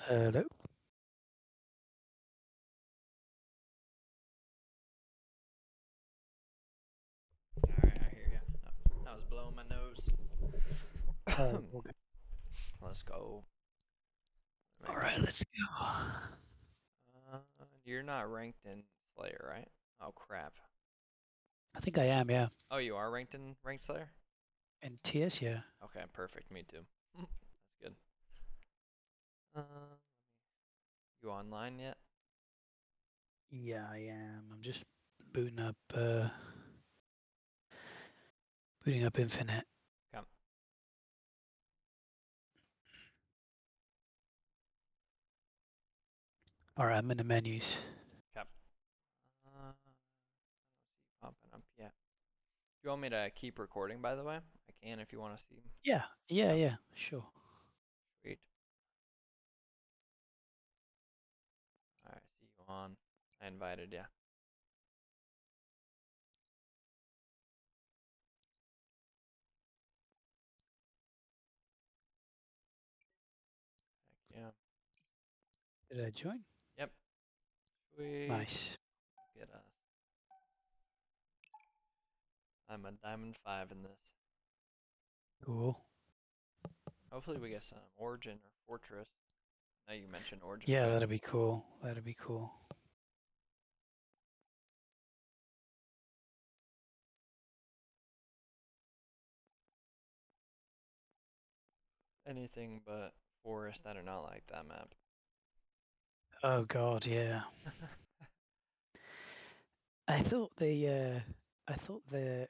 Hello. All right, I hear you. I was blowing my nose. Okay. Let's go. All right, let's go. You're not ranked in Slayer, right? Oh crap. I think I am, yeah. Oh, you are ranked in Ranked Slayer? In TS, yeah. Okay, perfect. Me too. That's good. You online yet? Yeah, I am. I'm just booting up Infinite. Come. All right, I'm in the menus. Come. I don't see you popping up yet. Do you want me to keep recording, by the way? I can if you want to see. Yeah, yeah, sure. Sweet. Alright, see you on. I invited you. Heck yeah. Did I join? Yep. Sweet. Nice. Look at us. I'm a diamond 5 in this. Cool. Hopefully we get some Origin or Fortress. I know you mentioned Origin. Yeah, but that'd be cool. That'd be cool. anything but Forest, I do not like that map. Oh God, yeah. I thought the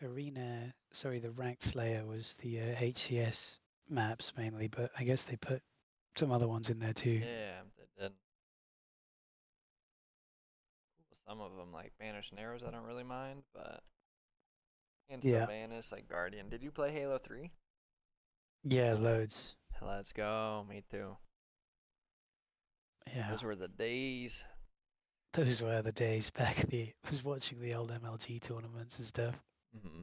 arena, sorry, the ranked Slayer was the HCS maps mainly, but I guess they put some other ones in there too. Yeah, they did. Some of them, like Banished Narrows, I don't really mind, but. And Yeah. Sylvanas, like Guardian. Did you play Halo 3? Yeah, loads. Let's go. Me too. Yeah. Those were the days. Those were the days back. I was watching the old MLG tournaments and stuff. Mm-hmm.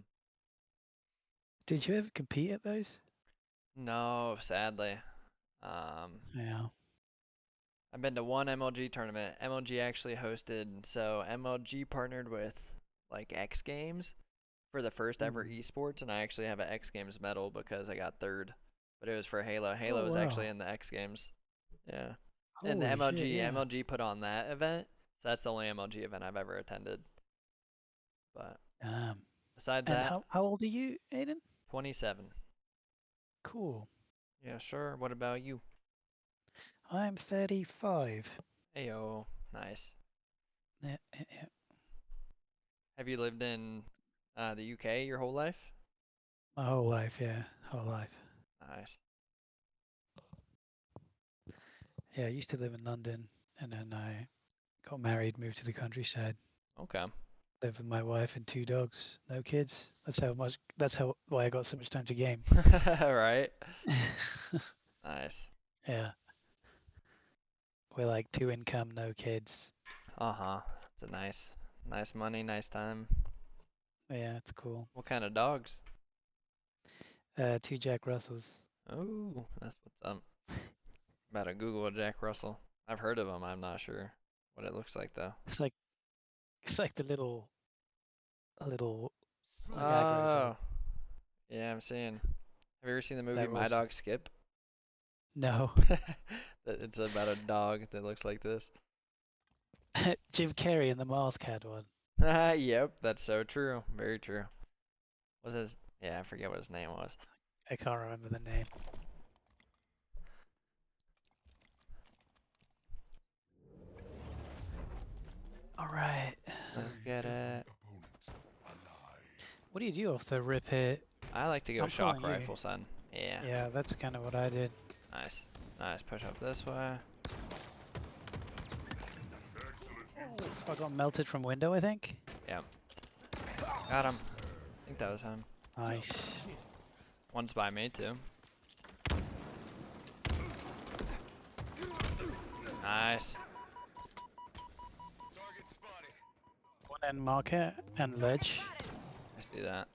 Did you ever compete at those? No, sadly. Yeah. I've been to one MLG tournament. MLG actually hosted, so MLG partnered with like X Games for the first ever esports, and I actually have an X Games medal because I got third. But it was for Halo. Halo was actually in the X Games. Yeah. And the Holy MLG, shit, yeah. MLG put on that event. So that's the only MLG event I've ever attended. But besides And that, how old are you, Aiden? 27. Cool. Yeah, sure. What about you? I'm 35. Heyo, nice. Yeah. Have you lived in the UK your whole life? My whole life, yeah. Whole life. Nice. Yeah, I used to live in London and then I got married, moved to the countryside. Okay. Live with my wife and 2 dogs, no kids. That's why I got so much time to game. Right. Nice. Yeah. We're like 2 income, no kids. Uh-huh. It's a nice money, nice time. Yeah, it's cool. What kind of dogs? 2 Jack Russells. Oh, that's what's up. About to Google a Jack Russell. I've heard of him. I'm not sure what it looks like though. It's like the little like aggro Oh, dog. yeah, I'm seeing. Have you ever seen the movie That My was Dog Skip? no. It's about a dog that looks like this. Jim Carrey in the Mask had one. Yep, that's so true. Very true. Was his? Yeah, I forget what his name was. I can't remember the name. All right. Let's get it. Opponent alive. What do you do off the rip hit? I like to go I'm shock following you. rifle, son. Yeah. Yeah, that's kind of what I did. Nice. Nice. Push up this way. Excellent. Oof, I got melted from window, I think. Got him. I think that was him. Nice. One's by me too. Nice. One end market and ledge. Let's do that.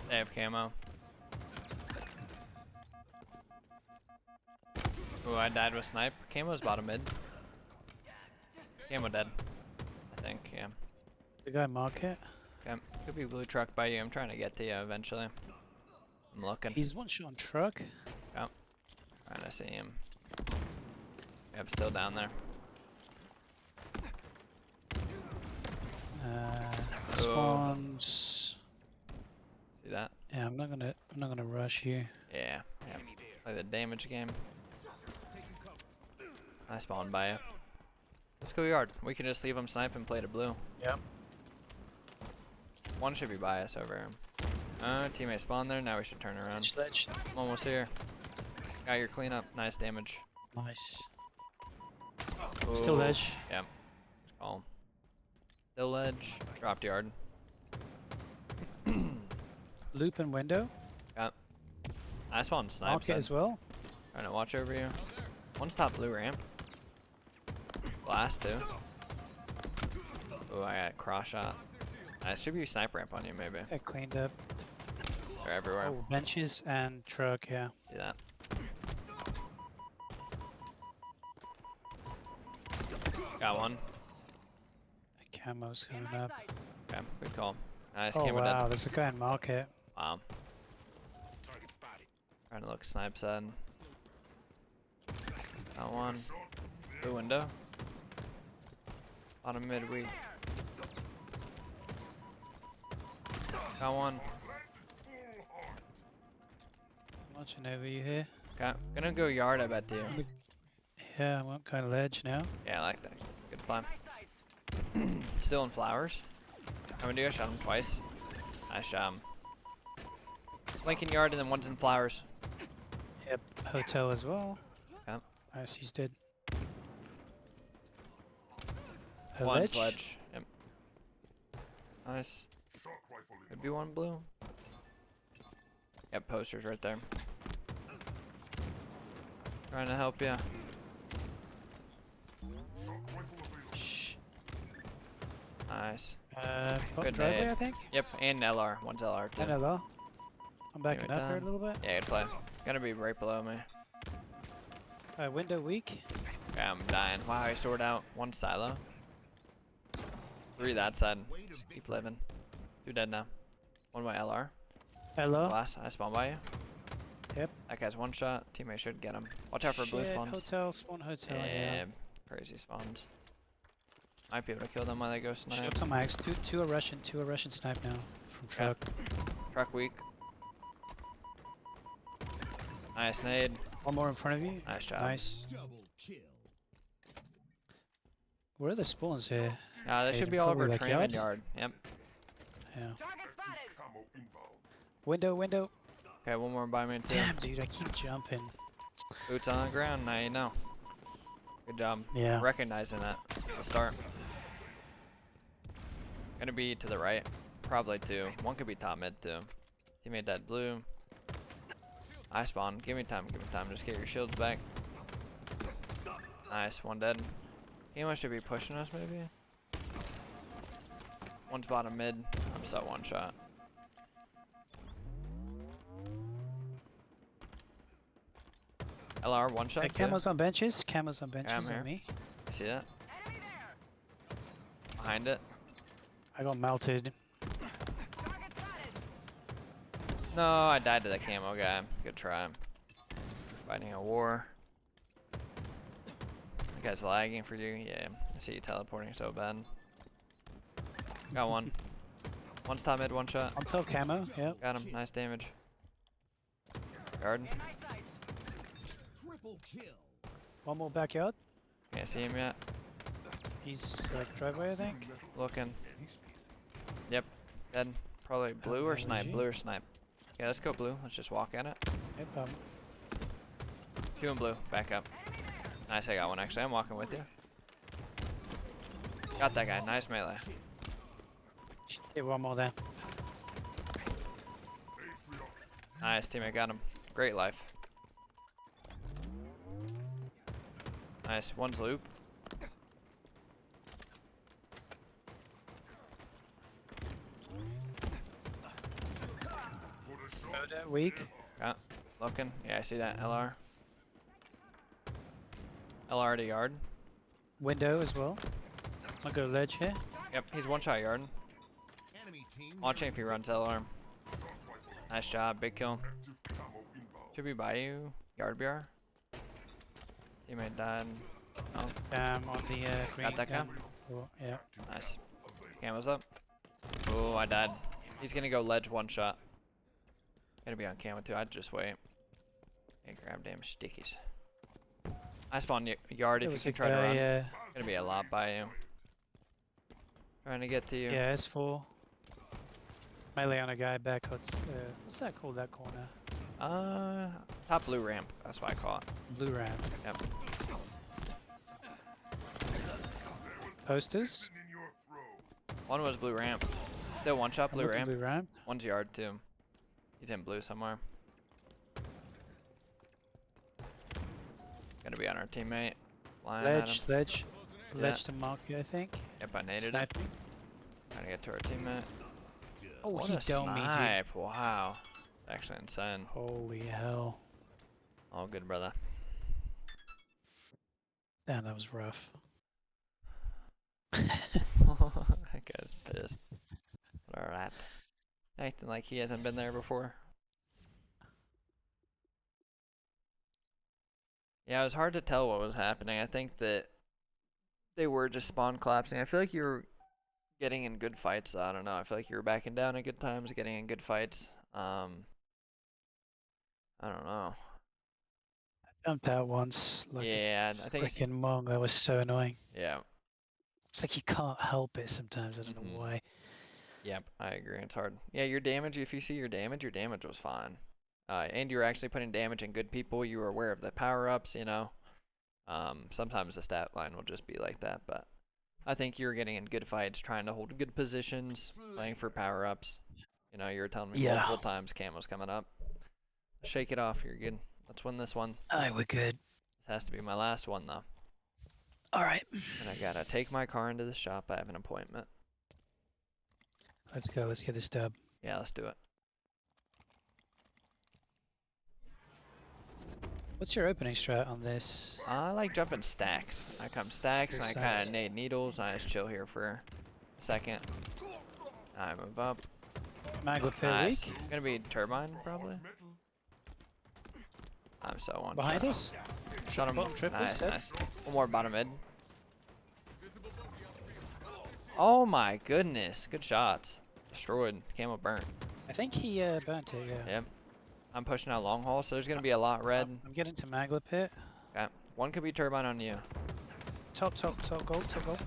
They have camo. Ooh, I died with snipe. Camo's bottom mid. Camo dead. I think, yeah. The guy market. Okay. Could be blue truck by you. I'm trying to get to you eventually. I'm looking. He's one shot on truck. Trying to see him. Yep, still down there. Spawns. See that? Yeah, I'm not gonna rush you. Yeah. Yeah. Play the damage game. I spawned by you. Let's go yard. We can just leave him snipe and play to blue. Yep. One should be by us over him. Teammate spawned there. Now we should turn around. Ledge. Almost here. Got your cleanup. Nice damage. Nice. Still Ooh. ledge. Yeah. Call him. Still ledge. Dropped yard. Loop and window. I spawned snipe. Market as well. Trying to watch over you. One's top blue ramp. Last two. Oh, I got cross shot. Nice. Should be sniper ramp on you, maybe. Got cleaned up. They're everywhere. Oh, benches and truck. Yeah. See that? Got one. Camo's coming up. Okay, good call. Nice. Oh Camo wow, dead. there's a guy in market. Wow. Trying to look snipe side. Got one. The window. Bottom mid weak. Got one. I'm watching over you here. Okay. Gonna go yard, I bet to you. Yeah, I went kind of ledge now. Yeah, I like that. Good plan. Still in flowers. Coming to you. I shot him twice. I shot him. Lincoln yard and then one's in flowers. Yep, hotel as well. Yep. Nice, he's dead. A One's ledge? ledge. Yep. Nice. Shock rifle Could be one blue. Yep, posters right there. Trying to help ya. Shh. Nice. Bottom Good driveway, nade. I think. Yep, and LR. One's LR too. NLR. I'm backing it up here a down. little bit. Yeah, good play. Gonna be right below me. Window weak. Okay, I'm dying. Wow, I soared out. One silo. 3 that side. Just keep living. 2 dead now. One by LR. Hello. Last, I spawn by you. Yep. That guy's one shot. Teammate should get him. Watch out for blue Shit, spawns. Hotel, spawn hotel. Yeah, Yeah. crazy spawns. Might be able to kill them while they go snipe. Shields on max. Two are Russian snipe now from truck. Truck weak. Nice nade. One more in front of you. Nice job. Nice. Where are the spawns here? They Okay, should then be all over probably like Tram yard? and yard. Yep. Yeah. camo inbound. Window. Okay, one more by me too. Damn, dude, I keep jumping. Boots on the ground. Now you know. Good job. Yeah. Recognizing that. Let's start. Gonna be to the right. Probably 2. One could be top mid too. Teammate dead blue. I spawn. Give me time. Just get your shields back. Nice. One dead. Emo should be pushing us maybe. One's bottom mid. I'm so one shot. LR one shot. too. Camos on benches. Camos on benches here. on me. See that? Behind it. I got melted. No, I died to the camo guy. Good try. Fighting a war. That guy's lagging for you. Yeah, I see you teleporting so bad. Got one. One stop mid, one shot. On top camo. Yep. Got him. Nice damage. Garden. One more backyard. Can't see him yet. He's like driveway, I think. Looking. Yep. Dead. Probably blue or snipe. LG. Blue or snipe. Yeah, let's go blue. Let's just walk at it. Yep. Two and blue. Back up. Nice, I got one actually. I'm walking with you. Got that guy. Nice melee. Get one more there. Nice, teammate. Got him. Great life. Nice. One's loop. Weak. Got. Looking. Yeah, I see that. LR. LR to yard. Window as well. I'll go ledge here. Yep, he's one shot yard. Watching if he runs LR. Nice job. Big kill. Should be by you. Yard BR. Teammate died. Oh, On the green. got that guy. Yeah. Nice. Camo's up. Oh, I died. He's gonna go ledge one shot. Gonna be on camo too. I'd just wait. Hey, grab damn stickies. I spawn yard if you can try to run. Gonna be a lot by you. Trying to get to you. Yeah, S4. Melee on a guy back. What's that called? That corner. Top blue ramp. That's what I call it. Blue ramp. Yep. Posters. One was blue ramp. Still one shot blue ramp. Blue ramp. One's yard too. He's in blue somewhere. Gonna be on our teammate. Flying at him. Ledge. Yeah. Ledge to mark you, I think. Yep, I naded it. Sniping. Trying to get to our teammate. Oh, What he a domed me, dude. snipe. Wow. Actually insane. Holy hell. All good, brother. Damn, that was rough. That guy's pissed. Alright. Acting like he hasn't been there before. Yeah, it was hard to tell what was happening. I think that they were just spawn collapsing. I feel like you were getting in good fights. I don't know. I feel like you were backing down at good times, getting in good fights. I don't know. Jumped out once. Like Yeah, I think it's, freaking Mong. That was so annoying. yeah. It's like you can't help it sometimes. I don't Mhm. know why. Yep, I agree. It's hard. Yeah, your damage, if you see your damage was fine. And you were actually putting damage in good people. You were aware of the power-ups, you know. Sometimes the stat line will just be like that, but I think you were getting in good fights, trying to hold good positions, playing for power-ups. You know, you were telling me multiple times camo's coming up. Shake it off. You're good. Let's win this one. Aye, we're good. This has to be my last one, though. Alright. And I gotta take my car into the shop. I have an appointment. Let's go. Let's get this dub. Yeah, let's do it. What's your opening strat on this? I like jumping stacks. I come stacks and I kind Stacks. of nade needles. I just chill here for a second. I move up. Maglet pit Nice. weak. Gonna be turbine probably. I'm so one. Behind shot. us. Shot him. Bottom triples, Nice, dead. nice. One more bottom mid. Oh my goodness. Good shots. Destroyed. Camo burnt. I think he burnt it, yeah. Yep. I'm pushing out long haul, so there's gonna be a lot red. I'm getting to Maglet pit. Okay. One could be turbine on you. Top gold, top gold. One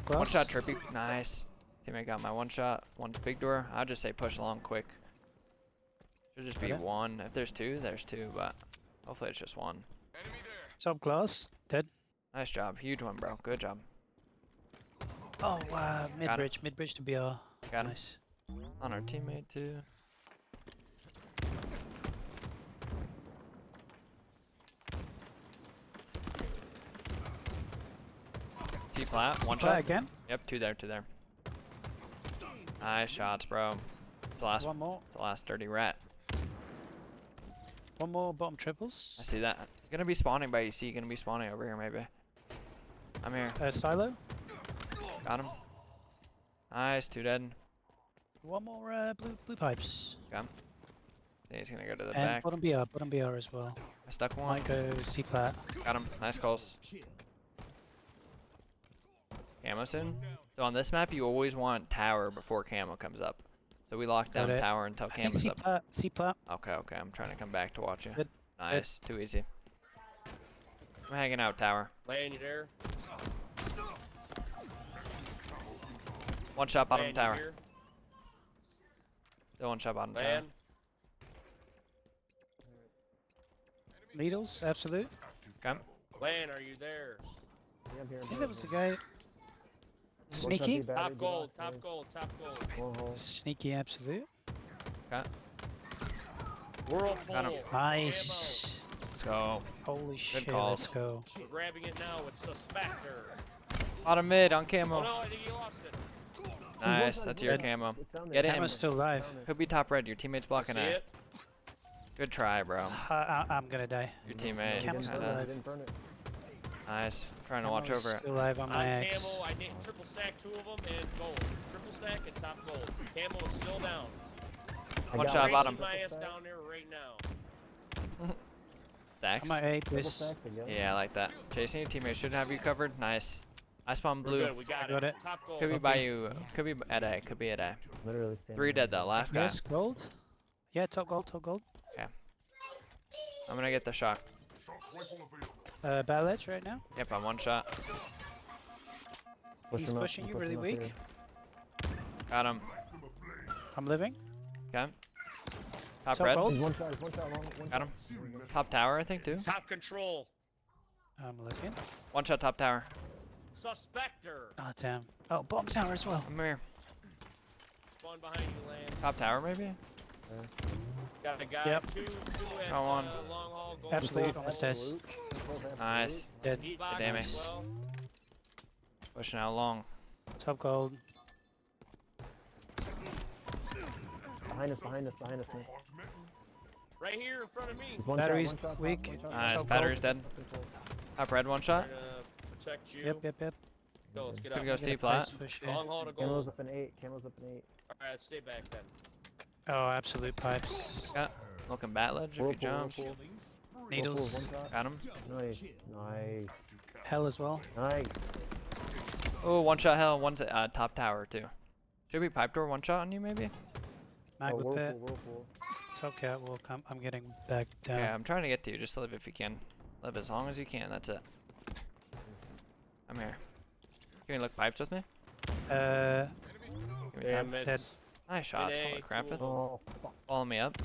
Glass. shot trippy. Nice. Teammate got my one shot. One's big door. I'll just say push along quick. Should just be Okay. one. If there's two, there's two, but hopefully it's just one. Top glass. Dead. Nice job. Huge one, bro. Good job. Oh, wow. Got it. Mid bridge to BR. Got him. Nice. On our teammate, too. T-flat. One Try shot. again. Yep, two there, two there. Nice shots, bro. It's the last, One more. the last dirty rat. One more bottom I triples. see that. Gonna be spawning by EC. Gonna be spawning over here maybe. I'm here. Silo. Got him. Nice. 2 dead. One more blue pipes. Okay. He's gonna go to the And back. bottom BR as well. I stuck one. Might go C plat. Got him. Nice calls. Camo soon. So on this map, you always want tower before camo comes up. So we lock Got down it. tower until I think camo's C up. plat. C plat. Okay, okay. I'm trying to come back to watch you. Good. Nice. Too easy. I'm hanging out tower. Land, you there? One shot bottom Land, you tower. here? Still one shot bottom tower. Land. Needles. Absolute. Okay. Land, are you there? Yeah, I'm here. I think that was the guy. One shot Sneaky. B battery, Top B gold, box, top gold, top gold. One hole. Sneaky absolute. Whirlpool. Nice. Let's go. Holy shit. calls. Let's go. We're grabbing it now with Suspector. Bottom mid on Oh camo. no, I think you lost it. Nice. That's your Good. camo. It's down Get there. him. Camo's still alive. Down there. Could be top red. Your teammate's See blocking it? Good try, bro. I'm gonna die. Your teammate. Camo's still Kinda. alive. Didn't burn it. Nice. Trying to watch Camo's over it. Still alive on On my X. camo, I need triple stack 2 of them and gold. Triple stack and top gold. Camo is still down. I One got shot one. bottom. Racing my ass Triple stack. down there right now. Stacks. I'm at A, Triple please. stacks again. Yeah, I like that. Chasing your teammate should have you covered. Nice. I spawned We're blue. good, we got, got it. Top gold. Could be by you. Could be at A. Could be at A. Literally standing 3 dead though. Last guy. Yes, gold. Yeah, top gold, top gold. I'm gonna get the shock. Shock rifle available. Battle edge right now. Yep, I'm one shot. Push He's him up, pushing I'm you really pushing up weak. here. Got him. Light them ablaze. I'm living. Okay. Top Top red. gold. He's one shot long. One Got him. Searing method. Top tower, I think too. Top control. I'm looking. One shot top tower. Suspector. Oh damn. Oh, bottom tower as well. I'm here. Spawn behind you, Land. Top tower maybe. Got a guy. Yep. Two at Go on. long haul gold. Absolute on the stairs. Control vamp Nice. absolute. Dead. Heat box damn as it. well. Pushing out long. Top gold. Behind us, man. Hot metal. Right here in front of me. He's one Batteries shot, one shot, weak. one shot. Nice. Top Battery's gold. dead. Control. Top red one shot. Trying to protect you. Yep. Go, let's get Could up. go Get C a plat. place for sure. Long haul to Camo's gold. up in 8. Camo's up in 8. Alright, stay back then. Oh, absolute pipes. Looking bat ledge if you Whirlpool, jump. whirlpool. Needles. Whirlpool, one shot. Got him. Nice. Nice. Hell as well. Nice. Oh, one shot hell. One's top tower too. Should be pipe door one shot on you maybe. Mag Oh, with whirlpool, pit. whirlpool. Top catwalk. I'm getting back down. Yeah, I'm trying to get to you. Just live if you can. Live as long as you can. That's it. I'm here. Can you look pipes with me? Uh, Give me time. Damn it. Dead. Nice shots. Grenade, Holy crap. two of them. Oh, fuck. Follow me up.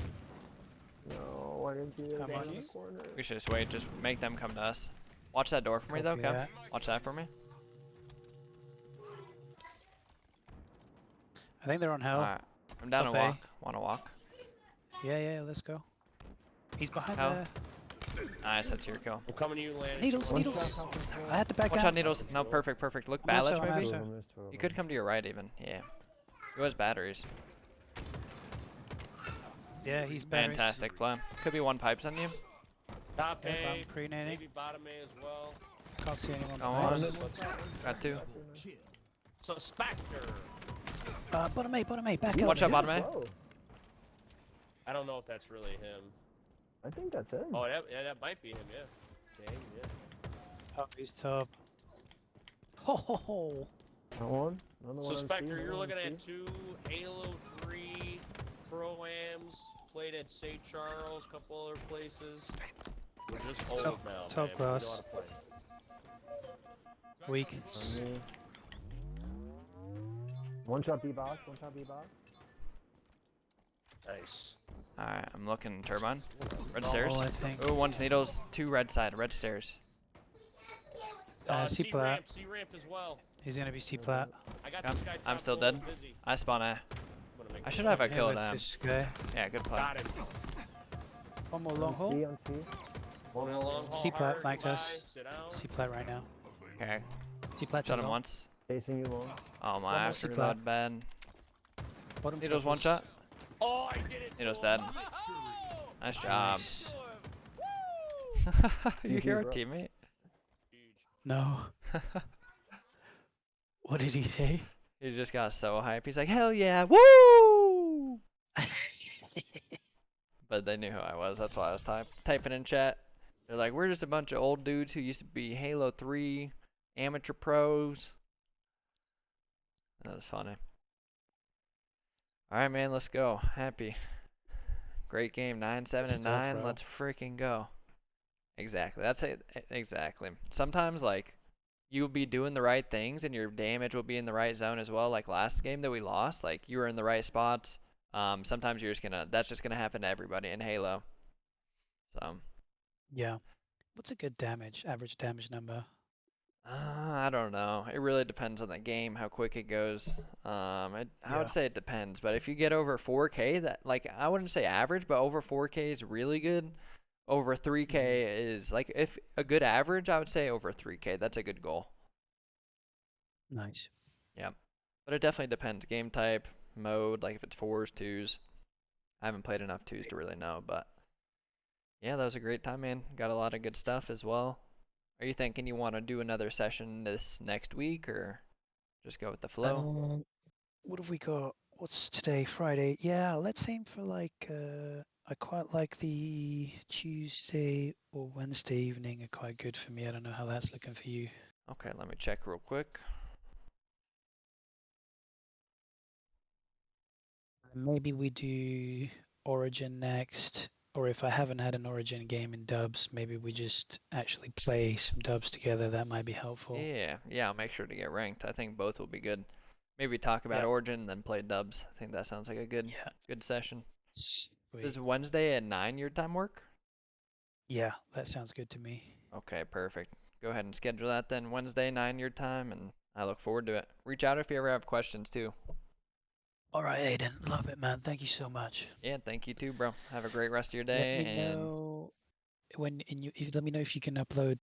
No, I didn't see that Come guy on, in you. the corner. We should just wait. Just make them come to us. Watch that door for me though, Copy Kev. that. Watch that for me. I think they're on hell. Alright. I'm down to Up A. walk. Wanna walk? Yeah, let's go. He's behind Hell. the Nice, that's your kill. I'm coming to you, Land. needles. One Needles. shot, top control. I had to back One down. shot needles. No, perfect. Look I'm bat ledge outside, I'm maybe? outside. Two of them, there's two of You them. could come to your right even. Yeah. It was batteries. Yeah, he's batteries. Fantastic play. Could be one pipes on you. Top Yep, A. I'm pre-nading. Maybe bottom A as well. Can't see anyone Go behind. on. Got two. Suspector. Bottom A, back One up. shot bottom A. Whoa. I don't know if that's really him. I think that's him. Oh, that might be him, yeah. Dang, yeah. Oh, he's top. Ho ho ho. That one. Another one on C, Suspector, another you're one looking on at C. 2 Halo 3 Pro-Ams, played at St. Charles, couple other places. We're just old Top- now, top man. We know class. how to play. Weak. On me. One shot B box. One shot B box. Nice. Alright, I'm looking turbine. Red Oh, stairs. I think. Oh, one's needles. 2 red side. Red stairs. C plat. C ramp as well. He's gonna be C plat. I got Yeah, this guy. I'm top still gold dead. with Beezee. I spawn A. I'm gonna make I it should have a work. kill with them. this guy. Yeah, good play. Got him. One more long On hole. C, on C. One in a long haul. C plat hard, flanked goodbye, us. Sit down. C plat right now. Okay. C plat. Shot him once. Facing you long. Oh One my, I more have to C reload bad. Bottom Needles one triples. shot. Oh, I did it. Needles to him. dead. Nice job. Nice. You GG, hear our bro. teammate? Huge. No. What did he say? He just got so hyped. He's like, hell yeah, woo! But they knew who I was. That's why I was typing in chat. They're like, we're just a bunch of old dudes who used to be Halo 3 amateur pros. That was funny. All right, man, let's go. Happy. Great game. 9, 7, It's and a tough 9. row. Let's freaking go. Exactly. That's it. Exactly. Sometimes, like, you'll be doing the right things and your damage will be in the right zone as well. Like last game that we lost, like you were in the right spots. Sometimes that's just gonna happen to everybody in Halo. So Yeah. What's a good average damage number? I don't know. It really depends on the game, how quick it goes. I Yeah. would say it depends. But if you get over 4K, that like I wouldn't say average, but over 4K is really good. Over 3K is like if a good average, I would say over 3K. That's a good goal. Nice. Yep. But it definitely depends. Game type, mode, like if it's 4s, 2s. I haven't played enough 2s to really know, but yeah, that was a great time, man. Got a lot of good stuff as well. Are you thinking you want to do another session this next week or just go with the flow? What have we got? What's today? Friday. Yeah, let's aim for like I quite like the Tuesday or Wednesday evening are quite good for me. I don't know how that's looking for you. Okay, let me check real quick. Maybe we do Origin next, or if I haven't had an Origin game in dubs, maybe we just actually play some dubs together. That might be helpful. Yeah, I'll make sure to get ranked. I think both will be good. Maybe talk about Yep. Origin, then play dubs. I think that sounds like a good session. Sweet. Does Wednesday at 9 your time work? Yeah, that sounds good to me. Okay, perfect. Go ahead and schedule that then. Wednesday, 9 your time, and I look forward to it. Reach out if you ever have questions too. All right, Aiden. Love it, man. Thank you so much. Yeah, thank you too, bro. Have a great rest of your Let day. me know when let me know if you can upload